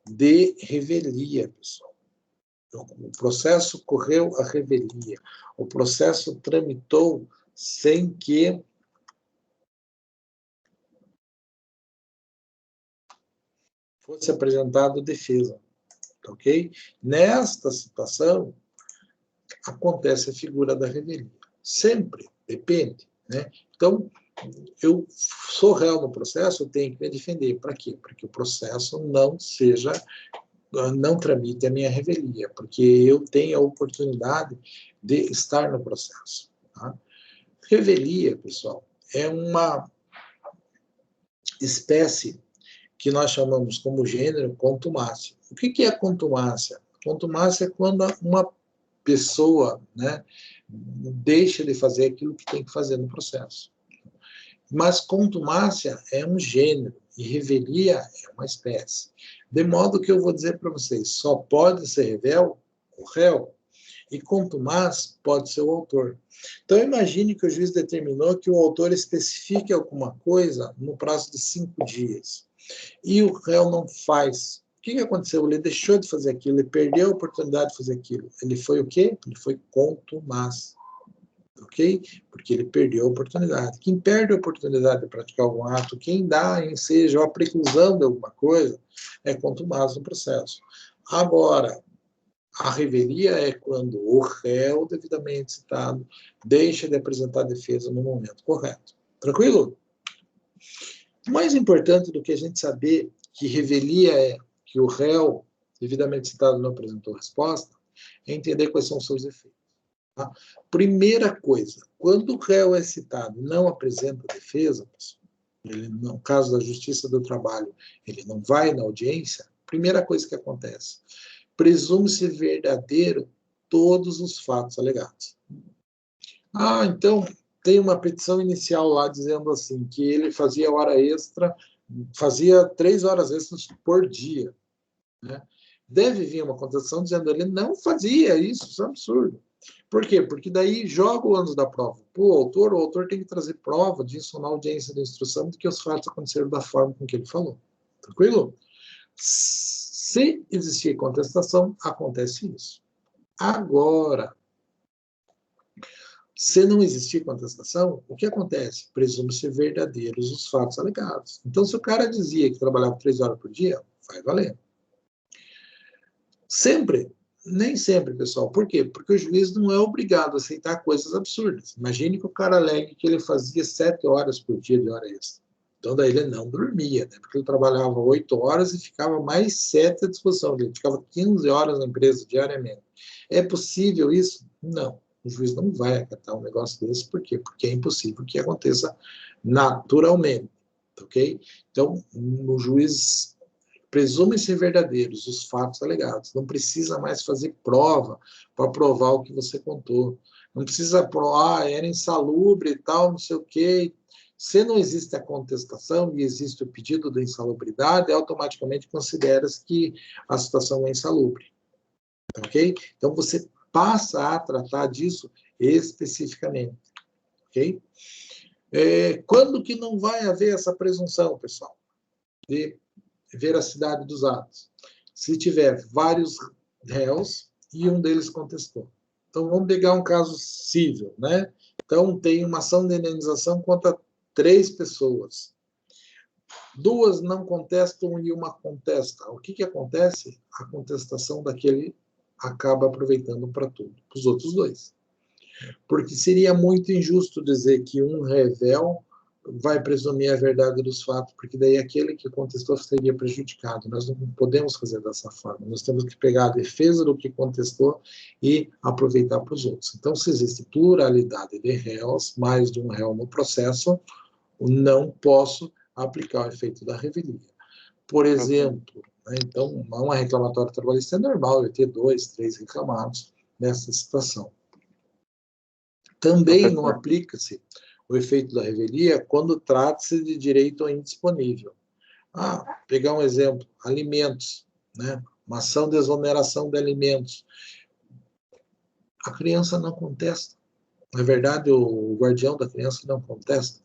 de revelia, pessoal. O processo correu a revelia. O processo tramitou sem que fosse apresentado defesa. Ok? Nesta situação, acontece a figura da revelia. Sempre, depende. Né? Então, eu sou réu no processo, eu tenho que me defender. Para quê? Para que o processo não tramite a minha revelia, porque eu tenho a oportunidade de estar no processo. Tá? Revelia, pessoal, é uma espécie que nós chamamos como gênero contumácia. O que é contumácia? Contumácia é quando uma pessoa, né, deixa de fazer aquilo que tem que fazer no processo. Mas contumácia é um gênero e revelia é uma espécie. De modo que eu vou dizer para vocês, só pode ser o réu, e contumaz pode ser o autor. Então, imagine que o juiz determinou que o autor especifique alguma coisa no prazo de 5 dias. E o réu não faz. O que aconteceu? Ele deixou de fazer aquilo, ele perdeu a oportunidade de fazer aquilo. Ele foi o quê? Ele foi contumaz. Ok? Porque ele perdeu a oportunidade. Quem perde a oportunidade de praticar algum ato, quem dá ensejo a preclusão de alguma coisa, é contumaz no processo. Agora, a revelia é quando o réu, devidamente citado, deixa de apresentar a defesa no momento correto. Tranquilo? O mais importante do que a gente saber que revelia é que o réu, devidamente citado, não apresentou resposta, é entender quais são os seus efeitos. Tá? Primeira coisa, quando o réu é citado e não apresenta defesa, ele, no caso da Justiça do Trabalho, ele não vai na audiência, primeira coisa que acontece, presume-se verdadeiro todos os fatos alegados. Ah, então tem uma petição inicial lá dizendo assim, que ele fazia hora extra, fazia 3 horas extras por dia. Né? Deve vir uma contestação dizendo que ele não fazia isso, isso é um absurdo. Por quê? Porque daí joga o ônus da prova para o autor tem que trazer prova disso na audiência da instrução de que os fatos aconteceram da forma com que ele falou. Tranquilo? Se existir contestação, acontece isso. Agora, se não existir contestação, o que acontece? Presume-se verdadeiros os fatos alegados. Então, se o cara dizia que trabalhava 3 horas por dia, vai valer. Sempre, nem sempre, pessoal. Por quê? Porque o juiz não é obrigado a aceitar coisas absurdas. Imagine que o cara alegue que ele fazia 7 horas por dia de hora extra. Então, daí ele não dormia, né? Porque ele trabalhava 8 horas e ficava mais 7 à disposição. Ele ficava 15 horas na empresa diariamente. É possível isso? Não. O juiz não vai acatar um negócio desse, por quê? Porque é impossível que aconteça naturalmente, ok? Então, o juiz presume ser verdadeiros os fatos alegados. Não precisa mais fazer prova para provar o que você contou. Não precisa provar, era insalubre e tal, não sei o quê. Se não existe a contestação e existe o pedido de insalubridade, automaticamente considera-se que a situação é insalubre. Ok? Então, você passa a tratar disso especificamente. Ok? Quando que não vai haver essa presunção, pessoal, de veracidade dos atos? Se tiver vários réus e um deles contestou. Então, vamos pegar um caso civil, né? Então, tem uma ação de indenização contra 3 pessoas. 2 não contestam e uma contesta. O que acontece? A contestação daquele acaba aproveitando para tudo, para os outros 2. Porque seria muito injusto dizer que um réu vai presumir a verdade dos fatos, porque daí aquele que contestou seria prejudicado. Nós não podemos fazer dessa forma. Nós temos que pegar a defesa do que contestou e aproveitar para os outros. Então, se existe pluralidade de réus, mais de um réu no processo, não posso aplicar o efeito da revelia. Por exemplo, né, então, uma reclamatória trabalhista é normal eu ter 2, 3 reclamados nessa situação. Também não aplica-se o efeito da revelia quando trata-se de direito indisponível. Pegar um exemplo, alimentos, né? Uma ação de exoneração de alimentos. A criança não contesta. Na verdade, o guardião da criança não contesta.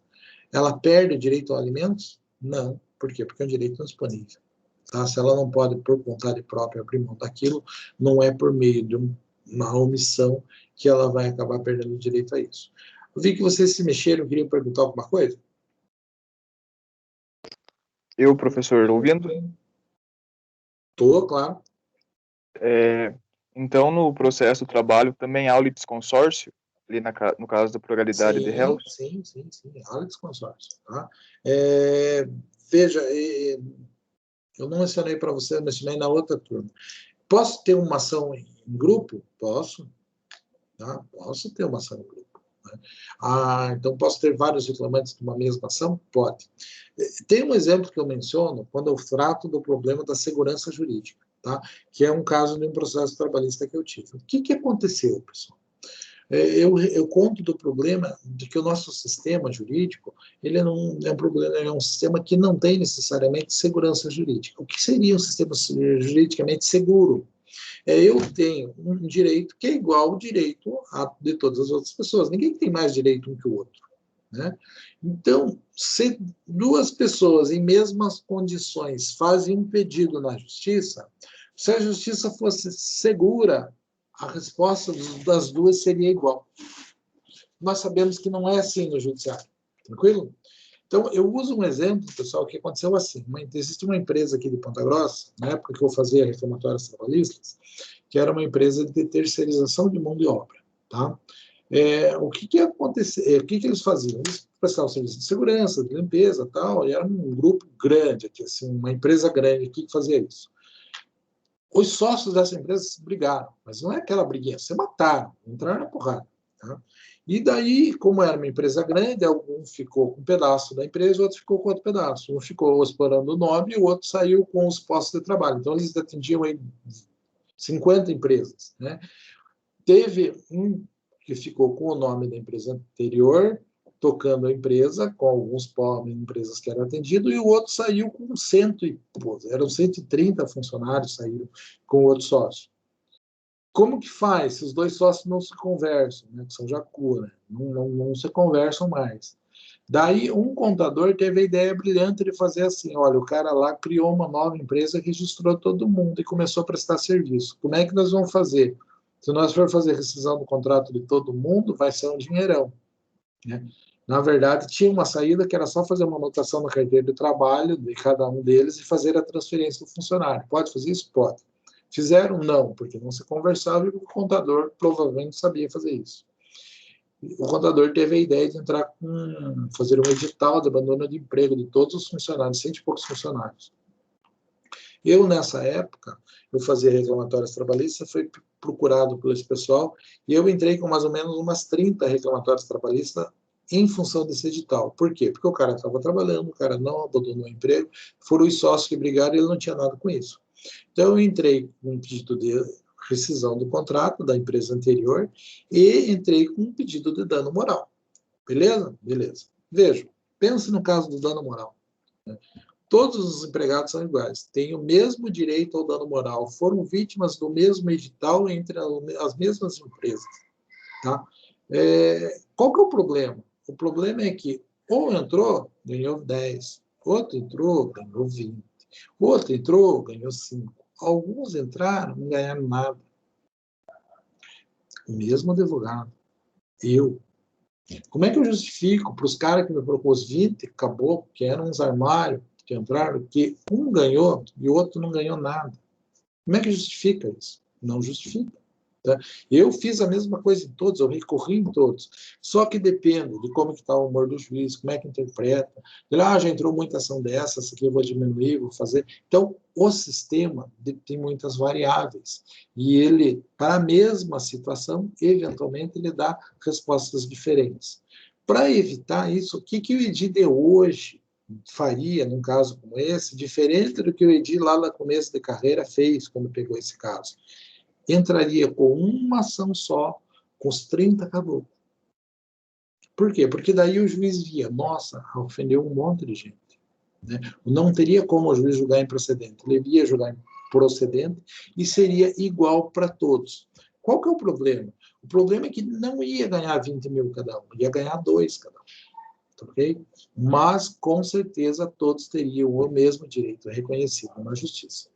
Ela perde o direito a alimentos? Não. Por quê? Porque é um direito indisponível. Tá? Se ela não pode, por vontade própria, abrir mão daquilo, não é por meio de uma omissão que ela vai acabar perdendo o direito a isso. Eu vi que vocês se mexeram, queriam perguntar alguma coisa? Eu, professor, ouvindo? Estou, claro. Então, no processo do trabalho, também há o litisconsórcio, ali no caso da pluralidade de réus? Sim. Há litisconsórcio. Tá? Veja, eu não mencionei para você, eu mencionei na outra turma. Posso ter uma ação em grupo? Posso. Tá? Posso ter uma ação em grupo. Né? Então, posso ter vários reclamantes de uma mesma ação? Pode. Tem um exemplo que eu menciono quando eu trato do problema da segurança jurídica, tá? Que é um caso de um processo trabalhista que eu tive. O que aconteceu, pessoal? Eu conto do problema de que o nosso sistema jurídico ele não é um problema, é um sistema que não tem necessariamente segurança jurídica. O que seria um sistema juridicamente seguro? Eu tenho um direito que é igual ao direito de todas as outras pessoas. Ninguém tem mais direito um que o outro. Né? Então, se 2 pessoas em mesmas condições fazem um pedido na justiça, se a justiça fosse segura, a resposta das 2 seria igual. Nós sabemos que não é assim no judiciário. Tranquilo? Então, eu uso um exemplo, pessoal, que aconteceu assim. Existe uma empresa aqui de Ponta Grossa, na época que eu fazia reclamatórias trabalhistas, que era uma empresa de terceirização de mão de obra. Tá? O que aconteceu? O que eles faziam? Eles prestavam serviço de segurança, de limpeza, tal, e era um grupo grande aqui, assim, uma empresa grande aqui que fazia isso. Os sócios dessa empresa se brigaram, mas não é aquela briguinha, se mataram, entraram na porrada. Tá? E daí, como era uma empresa grande, algum ficou com um pedaço da empresa, o outro ficou com outro pedaço. Um ficou explorando o nome e o outro saiu com os postos de trabalho. Então, eles atingiam aí 50 empresas. Né? Teve um que ficou com o nome da empresa anterior, tocando a empresa, com alguns empresas que eram atendidas, e o outro saiu com 130 funcionários, saíram com o outro sócio. Como que faz se os 2 sócios não se conversam, né? Que são jacu, né? Não se conversam mais. Daí, um contador teve a ideia brilhante de fazer assim, olha, o cara lá criou uma nova empresa, registrou todo mundo e começou a prestar serviço. Como é que nós vamos fazer? Se nós for fazer rescisão do contrato de todo mundo, vai ser um dinheirão. Né? Na verdade, tinha uma saída que era só fazer uma anotação na carteira de trabalho de cada um deles e fazer a transferência do funcionário. Pode fazer isso? Pode. Fizeram? Não, porque não se conversava e o contador provavelmente sabia fazer isso. O contador teve a ideia de fazer um edital de abandono de emprego de todos os funcionários, 100 e poucos funcionários. Eu, nessa época, eu fazia reclamatórias trabalhistas, foi procurado por esse pessoal, e eu entrei com mais ou menos umas 30 reclamatórios trabalhistas em função desse edital. Por quê? Porque o cara estava trabalhando, o cara não abandonou o emprego, foram os sócios que brigaram e ele não tinha nada com isso. Então, eu entrei com um pedido de rescisão do contrato da empresa anterior e entrei com um pedido de dano moral. Beleza? Beleza. Veja, pense no caso do dano moral. Todos os empregados são iguais, têm o mesmo direito ao dano moral, foram vítimas do mesmo edital entre as mesmas empresas. Tá? Qual que é o problema? O problema é que um entrou, ganhou 10, outro entrou, ganhou 20, outro entrou, ganhou 5. Alguns entraram, não ganharam nada. O mesmo advogado, eu. Como é que eu justifico para os caras que me propôs 20, acabou, que eram uns armários, que entraram, que um ganhou e o outro não ganhou nada? Como é que justifica isso? Não justifica. Tá? Eu fiz a mesma coisa em todos, eu recorri em todos. Só que depende de como está o humor do juiz, como é que interpreta. Já entrou muita ação dessa, essa aqui eu vou diminuir, vou fazer. Então, o sistema tem muitas variáveis. E ele, para a mesma situação, eventualmente, ele dá respostas diferentes. Para evitar isso, o que o EDI de hoje faria, num caso como esse, diferente do que o EDI lá no começo de carreira fez, quando pegou esse caso? Entraria com uma ação só, com os 30 acabou. Por quê? Porque daí o juiz via, nossa, ofendeu um monte de gente. Né? Não teria como o juiz julgar improcedente, ele iria julgar procedente e seria igual para todos. Qual que é o problema? O problema é que não ia ganhar 20 mil cada um, ia ganhar 2 cada um. Okay? Mas, com certeza, todos teriam o mesmo direito reconhecido na justiça.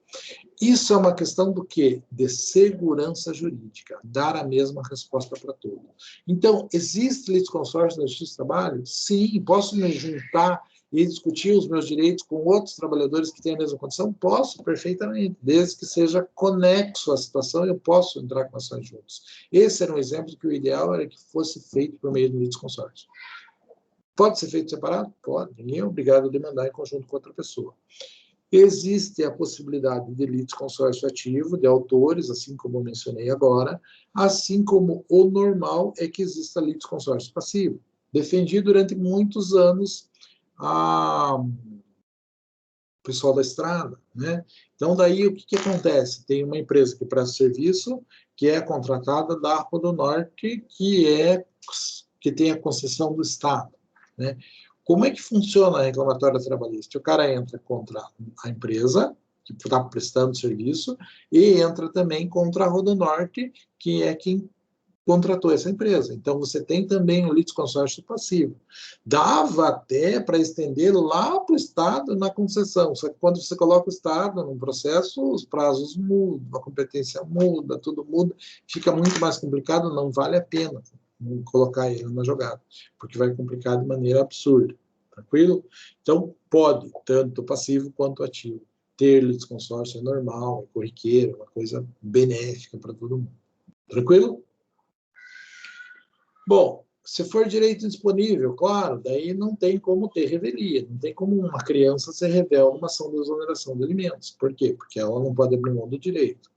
Isso é uma questão do quê? De segurança jurídica, dar a mesma resposta para todos. Então, existe litisconsórcio da Justiça do Trabalho? Sim, posso me juntar e discutir os meus direitos com outros trabalhadores que têm a mesma condição? Posso, perfeitamente, desde que seja conexo à situação, eu posso entrar com ações juntos. Esse era um exemplo que o ideal era que fosse feito por meio do litisconsórcio. Pode ser feito separado? Pode. Ninguém é obrigado a demandar em conjunto com outra pessoa. Existe a possibilidade de litisconsórcio ativo, de autores, assim como eu mencionei agora, assim como o normal é que exista litisconsórcio passivo. Defendi durante muitos anos o pessoal da estrada, né? Então, daí, o que acontece? Tem uma empresa que presta serviço, que é contratada da Rodonorte, que tem a concessão do Estado, né? Como é que funciona a reclamatória trabalhista? O cara entra contra a empresa, que está prestando serviço, e entra também contra a Rodonorte, que é quem contratou essa empresa. Então, você tem também o litisconsórcio passivo. Dava até para estendê-lo lá para o Estado na concessão, só que quando você coloca o Estado num processo, os prazos mudam, a competência muda, tudo muda, fica muito mais complicado, não vale a pena colocar ele na jogada, porque vai complicar de maneira absurda. Tranquilo? Então, pode, tanto passivo quanto ativo. Ter litisconsórcio é normal, é corriqueiro, é uma coisa benéfica para todo mundo. Tranquilo? Bom, se for direito disponível, claro, daí não tem como ter revelia, não tem como uma criança ser rebelde numa ação de exoneração de alimentos. Por quê? Porque ela não pode abrir mão do direito.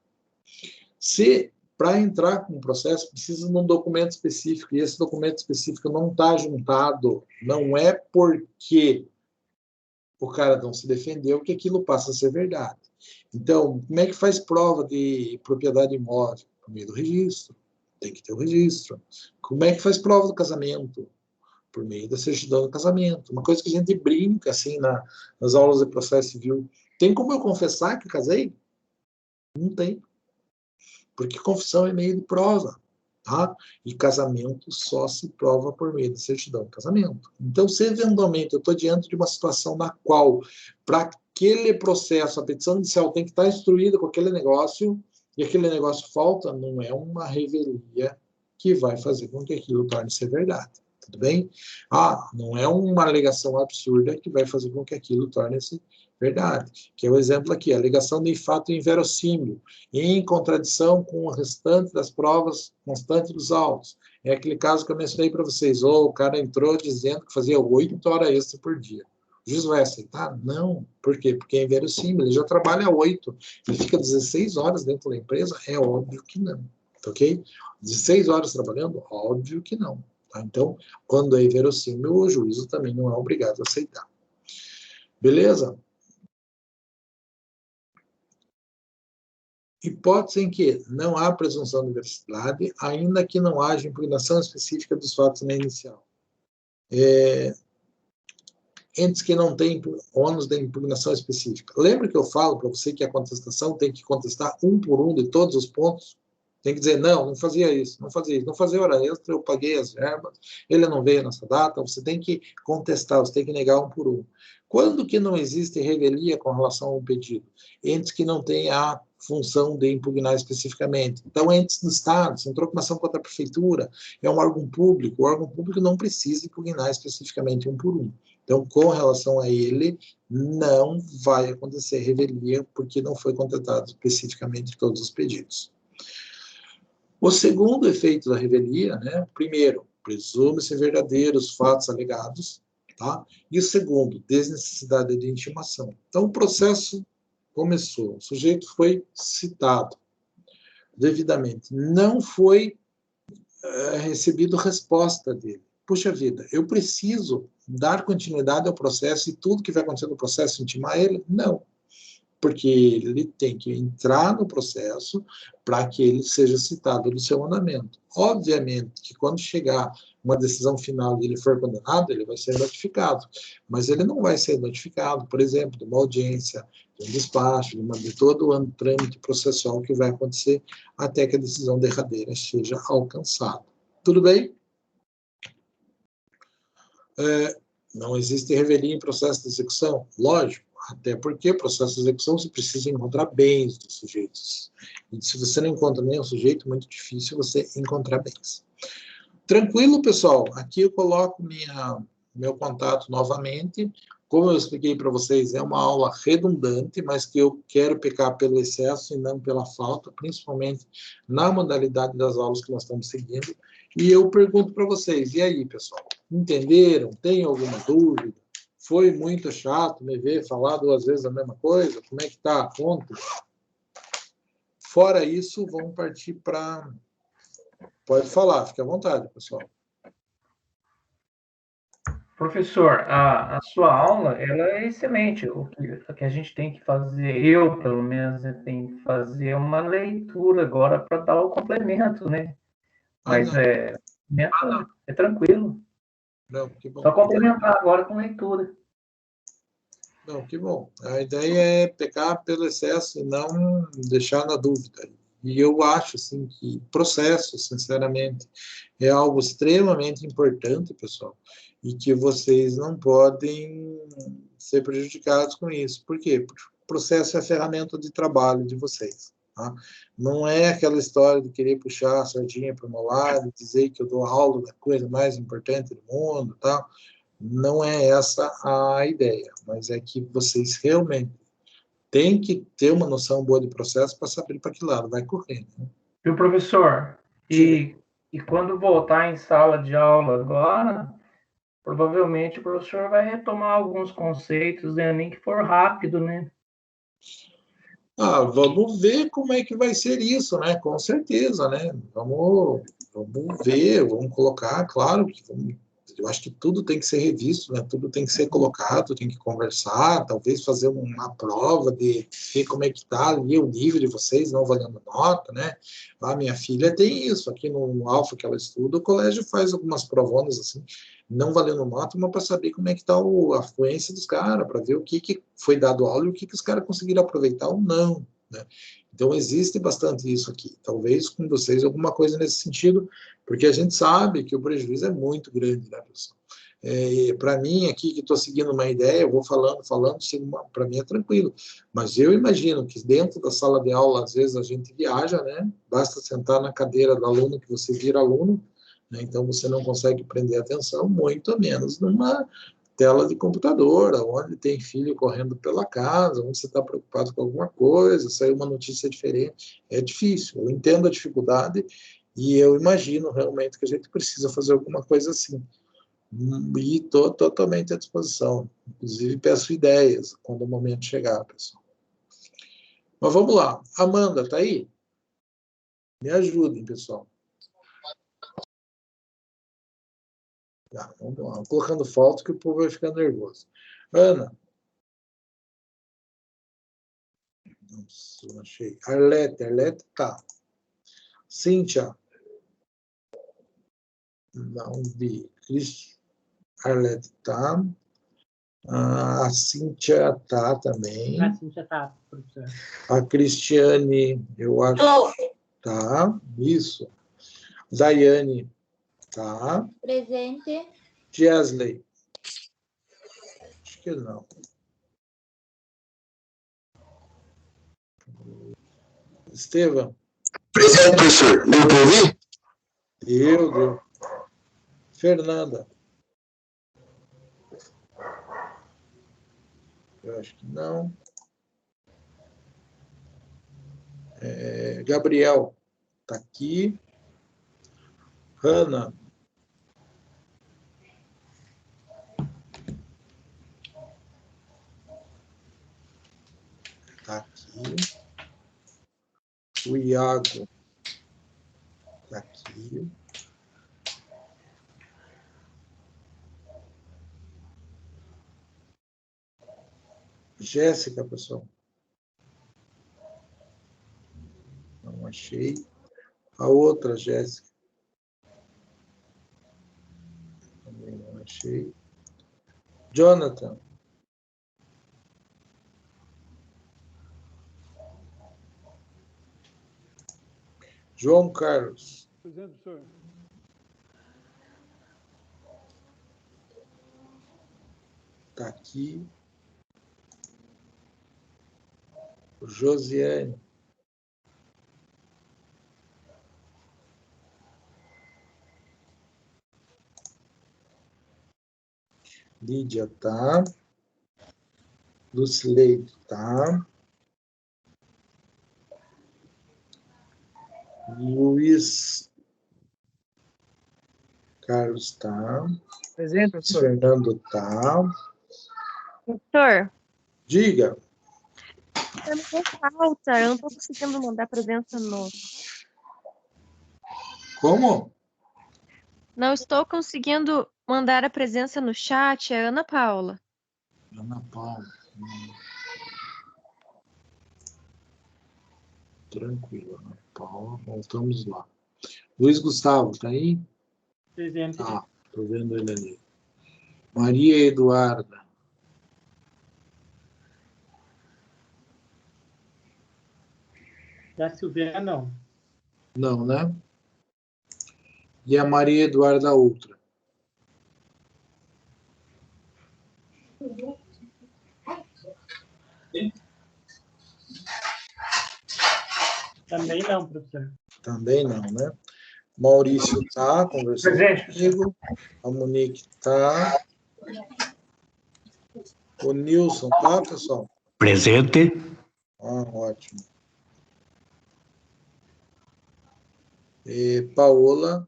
Se para entrar com o processo, precisa de um documento específico, e esse documento específico não está juntado, não é porque o cara não se defendeu que aquilo passa a ser verdade. Então, como é que faz prova de propriedade imóvel? Por meio do registro. Tem que ter o registro. Como é que faz prova do casamento? Por meio da certidão do casamento. Uma coisa que a gente brinca, assim, nas aulas de processo civil. Tem como eu confessar que casei? Não tem. Porque confissão é meio de prova, tá? E casamento só se prova por meio da certidão de casamento. Então, se eventualmente eu estou diante de uma situação na qual, para aquele processo, a petição inicial tem que estar instruída com aquele negócio, e aquele negócio falta, não é uma revelia que vai fazer com que aquilo torne-se verdade. Tudo bem? Não é uma alegação absurda que vai fazer com que aquilo torne-se verdade. Que é o exemplo aqui, a alegação de fato inverossímil, em contradição com o restante das provas constantes dos autos. É aquele caso que eu mencionei para vocês, o cara entrou dizendo que fazia 8 horas extra por dia. O juiz vai aceitar? Não. Por quê? Porque é inverossímil, ele já trabalha 8, ele fica 16 horas dentro da empresa? É óbvio que não. ok? 16 horas trabalhando? Óbvio que não. Tá? Então, quando é inverossímil, o juízo também não é obrigado a aceitar. Beleza? Hipótese em que não há presunção de veracidade, ainda que não haja impugnação específica dos fatos na inicial. Entes que não têm ônus de impugnação específica. Lembra que eu falo para você que a contestação tem que contestar um por um de todos os pontos? Tem que dizer, não fazia isso, não fazia hora extra, eu paguei as verbas, ele não veio nessa data, você tem que contestar, você tem que negar um por um. Quando que não existe revelia com relação ao pedido? Entes que não têm a função de impugnar especificamente. Então, entes do Estado, se entrou com uma ação contra a Prefeitura, é um órgão público, o órgão público não precisa impugnar especificamente um por um. Então, com relação a ele, não vai acontecer revelia, porque não foi contestado especificamente todos os pedidos. O segundo efeito da revelia, né? Primeiro, presume-se verdadeiros os fatos alegados, tá? E o segundo, desnecessidade de intimação. Então, o processo começou, o sujeito foi citado devidamente, não foi recebido resposta dele. Puxa vida, eu preciso dar continuidade ao processo e tudo que vai acontecer no processo intimar ele? Não. Porque ele tem que entrar no processo para que ele seja citado no seu andamento. Obviamente que quando chegar uma decisão final e ele for condenado, ele vai ser notificado, mas ele não vai ser notificado, por exemplo, de uma audiência, de um despacho, de todo o trâmite processual que vai acontecer até que a decisão derradeira seja alcançada. Tudo bem? Não existe revelia em processo de execução? Lógico. Até porque processo de execução você precisa encontrar bens dos sujeitos. E se você não encontra nem o sujeito, é muito difícil você encontrar bens. Tranquilo, pessoal? Aqui eu coloco meu contato novamente. Como eu expliquei para vocês, é uma aula redundante, mas que eu quero pecar pelo excesso e não pela falta, principalmente na modalidade das aulas que nós estamos seguindo. E eu pergunto para vocês, e aí, pessoal? Entenderam? Tem alguma dúvida? Foi muito chato me ver falar 2 vezes a mesma coisa? Como é que está a conta? Fora isso, vamos partir para... Pode falar, fique à vontade, pessoal. Professor, a sua aula ela é excelente. O que a gente tem que fazer, eu pelo menos, eu tenho que fazer uma leitura agora para dar o complemento, né? Mas é tranquilo. Não, que bom. Só complementar agora com leitura. Não, que bom. A ideia é pecar pelo excesso e não deixar na dúvida. E eu acho, assim, que processo, sinceramente, é algo extremamente importante, pessoal, e que vocês não podem ser prejudicados com isso. Por quê? Porque o processo é a ferramenta de trabalho de vocês. Tá? Não é aquela história de querer puxar a sardinha para o meu lado, dizer que eu dou aula da coisa mais importante do mundo, tá? Não é essa a ideia, mas é que vocês realmente têm que ter uma noção boa de processo para saber para que lado vai correr. Né? Viu, professor? E quando voltar em sala de aula agora, provavelmente o professor vai retomar alguns conceitos, né? Nem que for rápido, né? Vamos ver como é que vai ser isso, né? Com certeza, né? Vamos ver, vamos colocar, claro que eu acho que tudo tem que ser revisto, né? Tudo tem que ser colocado, tem que conversar, talvez fazer uma prova de ver como é que está ali o nível de vocês, não valendo nota, né? Minha filha tem isso, aqui no Alfa que ela estuda, o colégio faz algumas provonas assim, não valendo nota, mas para saber como é que está a fluência dos caras, para ver o que foi dado aula e o que os caras conseguiram aproveitar ou não, né? Então, existe bastante isso aqui. Talvez com vocês alguma coisa nesse sentido, porque a gente sabe que o prejuízo é muito grande, né, pessoal? Para mim, aqui, que estou seguindo uma ideia, eu vou falando, para mim é tranquilo. Mas eu imagino que dentro da sala de aula, às vezes a gente viaja, né? Basta sentar na cadeira do aluno que você vira aluno, né? Então você não consegue prender atenção, muito menos numa tela de computador, onde tem filho correndo pela casa, onde você está preocupado com alguma coisa, saiu uma notícia diferente, é difícil. Eu entendo a dificuldade e eu imagino realmente que a gente precisa fazer alguma coisa assim. E estou totalmente à disposição. Inclusive, peço ideias quando o momento chegar, pessoal. Mas vamos lá. Amanda, está aí? Me ajudem, pessoal. Tá, vamos lá. Vou colocando foto que o povo vai ficar nervoso. Ana. Nossa, não achei. Arlete tá. Cíntia. Não vi. Arlete tá. A Cíntia tá também. A Cíntia tá, professor. A Cristiane, eu acho. Alô? Tá, isso. Daiane, tá. Presente. Jesley. Acho que não. Estevam. Presente, professor. Deu para ouvir? Deu. Fernanda. Eu acho que não. Gabriel está aqui. Hanna. Está aqui. O Iago está aqui. Jéssica, pessoal. Não achei. A outra, Jéssica. Também não achei. Jonathan. João Carlos. Presente, senhor. Está aqui. Josiane. Lídia tá. Lucileide tá. Luiz Carlos tá. Presente, professor. Fernando tá. Professor, Diga. eu não tô falta, eu não tô conseguindo mandar presença no... Como? Não estou conseguindo mandar a presença no chat, é Ana Paula. Ana Paula. Tranquilo, Ana Paula. Voltamos lá. Luiz Gustavo, tá aí? Presente. Ah, tô vendo ele ali. Maria Eduarda. Da Silveira, não. Não, né? E a Maria Eduarda a outra. Também não, professor. Também não, né? Maurício tá conversando Presente. comigo. A Monique tá. O Nilson tá, pessoal? Presente. Ah, ótimo. E Paola.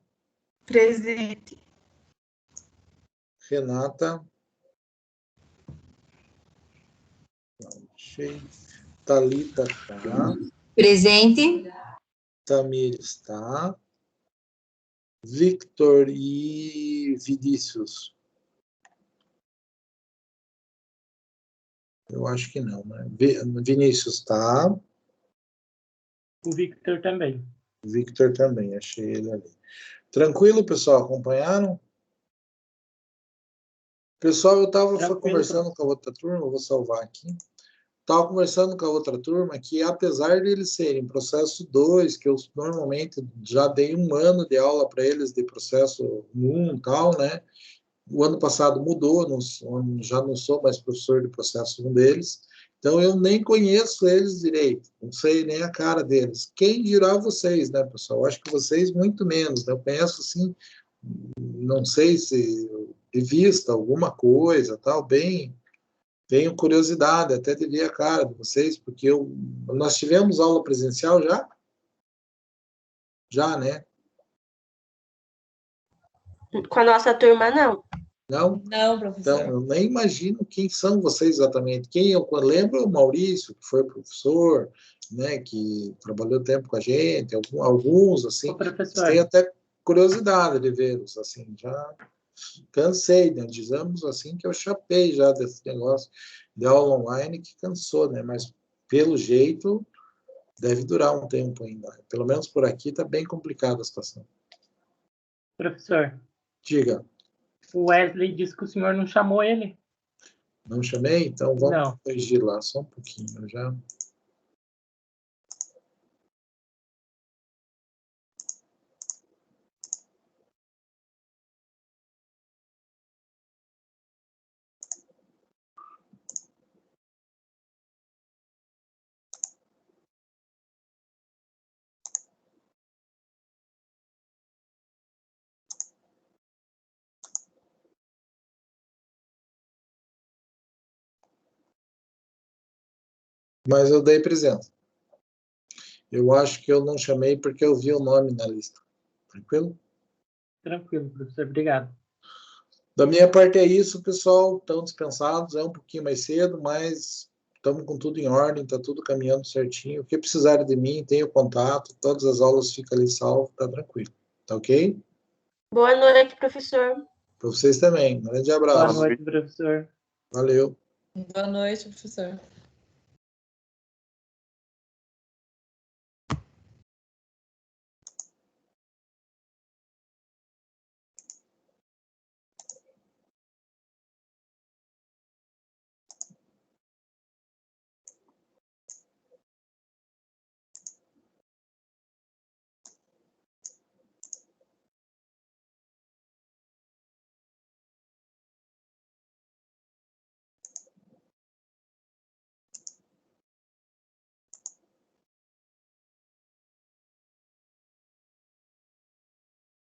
Presente. Renata. Não achei. Thalita tá. Presente. Tamires tá. Victor e Vinícius. Eu acho que não, né? Vinícius tá. O Victor também. Victor também, achei ele ali. Tranquilo, pessoal? Acompanharam? Pessoal, eu estava Tranquilo, conversando com a outra turma, eu vou salvar aqui. Estava conversando com a outra turma que, apesar de eles serem processo 2, que eu normalmente já dei 1 ano de aula para eles de processo 1 e tal, né? O ano passado mudou, já não sou mais professor de processo 1 deles, então eu nem conheço eles direito, não sei nem a cara deles. Quem dirá vocês, né, pessoal? Eu acho que vocês muito menos, né? Eu conheço, assim, não sei se de vista alguma coisa, tal, bem... Tenho curiosidade, até de ver a cara de vocês, porque nós tivemos aula presencial já? Já, né? Com a nossa turma, não. Não? Não, professor. Então, eu nem imagino quem são vocês exatamente. Quem eu lembro é o Maurício, que foi professor, né, que trabalhou tempo com a gente, alguns, assim, Ô, professor, tem até curiosidade de vê-los, assim, já cansei, né, dizemos assim que eu chapei já desse negócio de aula online que cansou, né, mas pelo jeito deve durar um tempo ainda, pelo menos por aqui está bem complicada a situação. professor, Diga, o Wesley disse que o senhor não chamou ele. não chamei? Então vamos Não. corrigir lá, só um pouquinho, eu já... Mas eu dei presença. Eu acho que eu não chamei porque eu vi o nome na lista. Tranquilo? Tranquilo, professor, obrigado. Da minha parte é isso, pessoal. Estão dispensados, é um pouquinho mais cedo, mas estamos com tudo em ordem, está tudo caminhando certinho. O que precisarem de mim, tenho contato, todas as aulas ficam ali salvo, tá tranquilo. Tá ok? Boa noite, professor. Para vocês também. Um grande Boa abraço. noite, professor. Valeu. Boa noite, professor.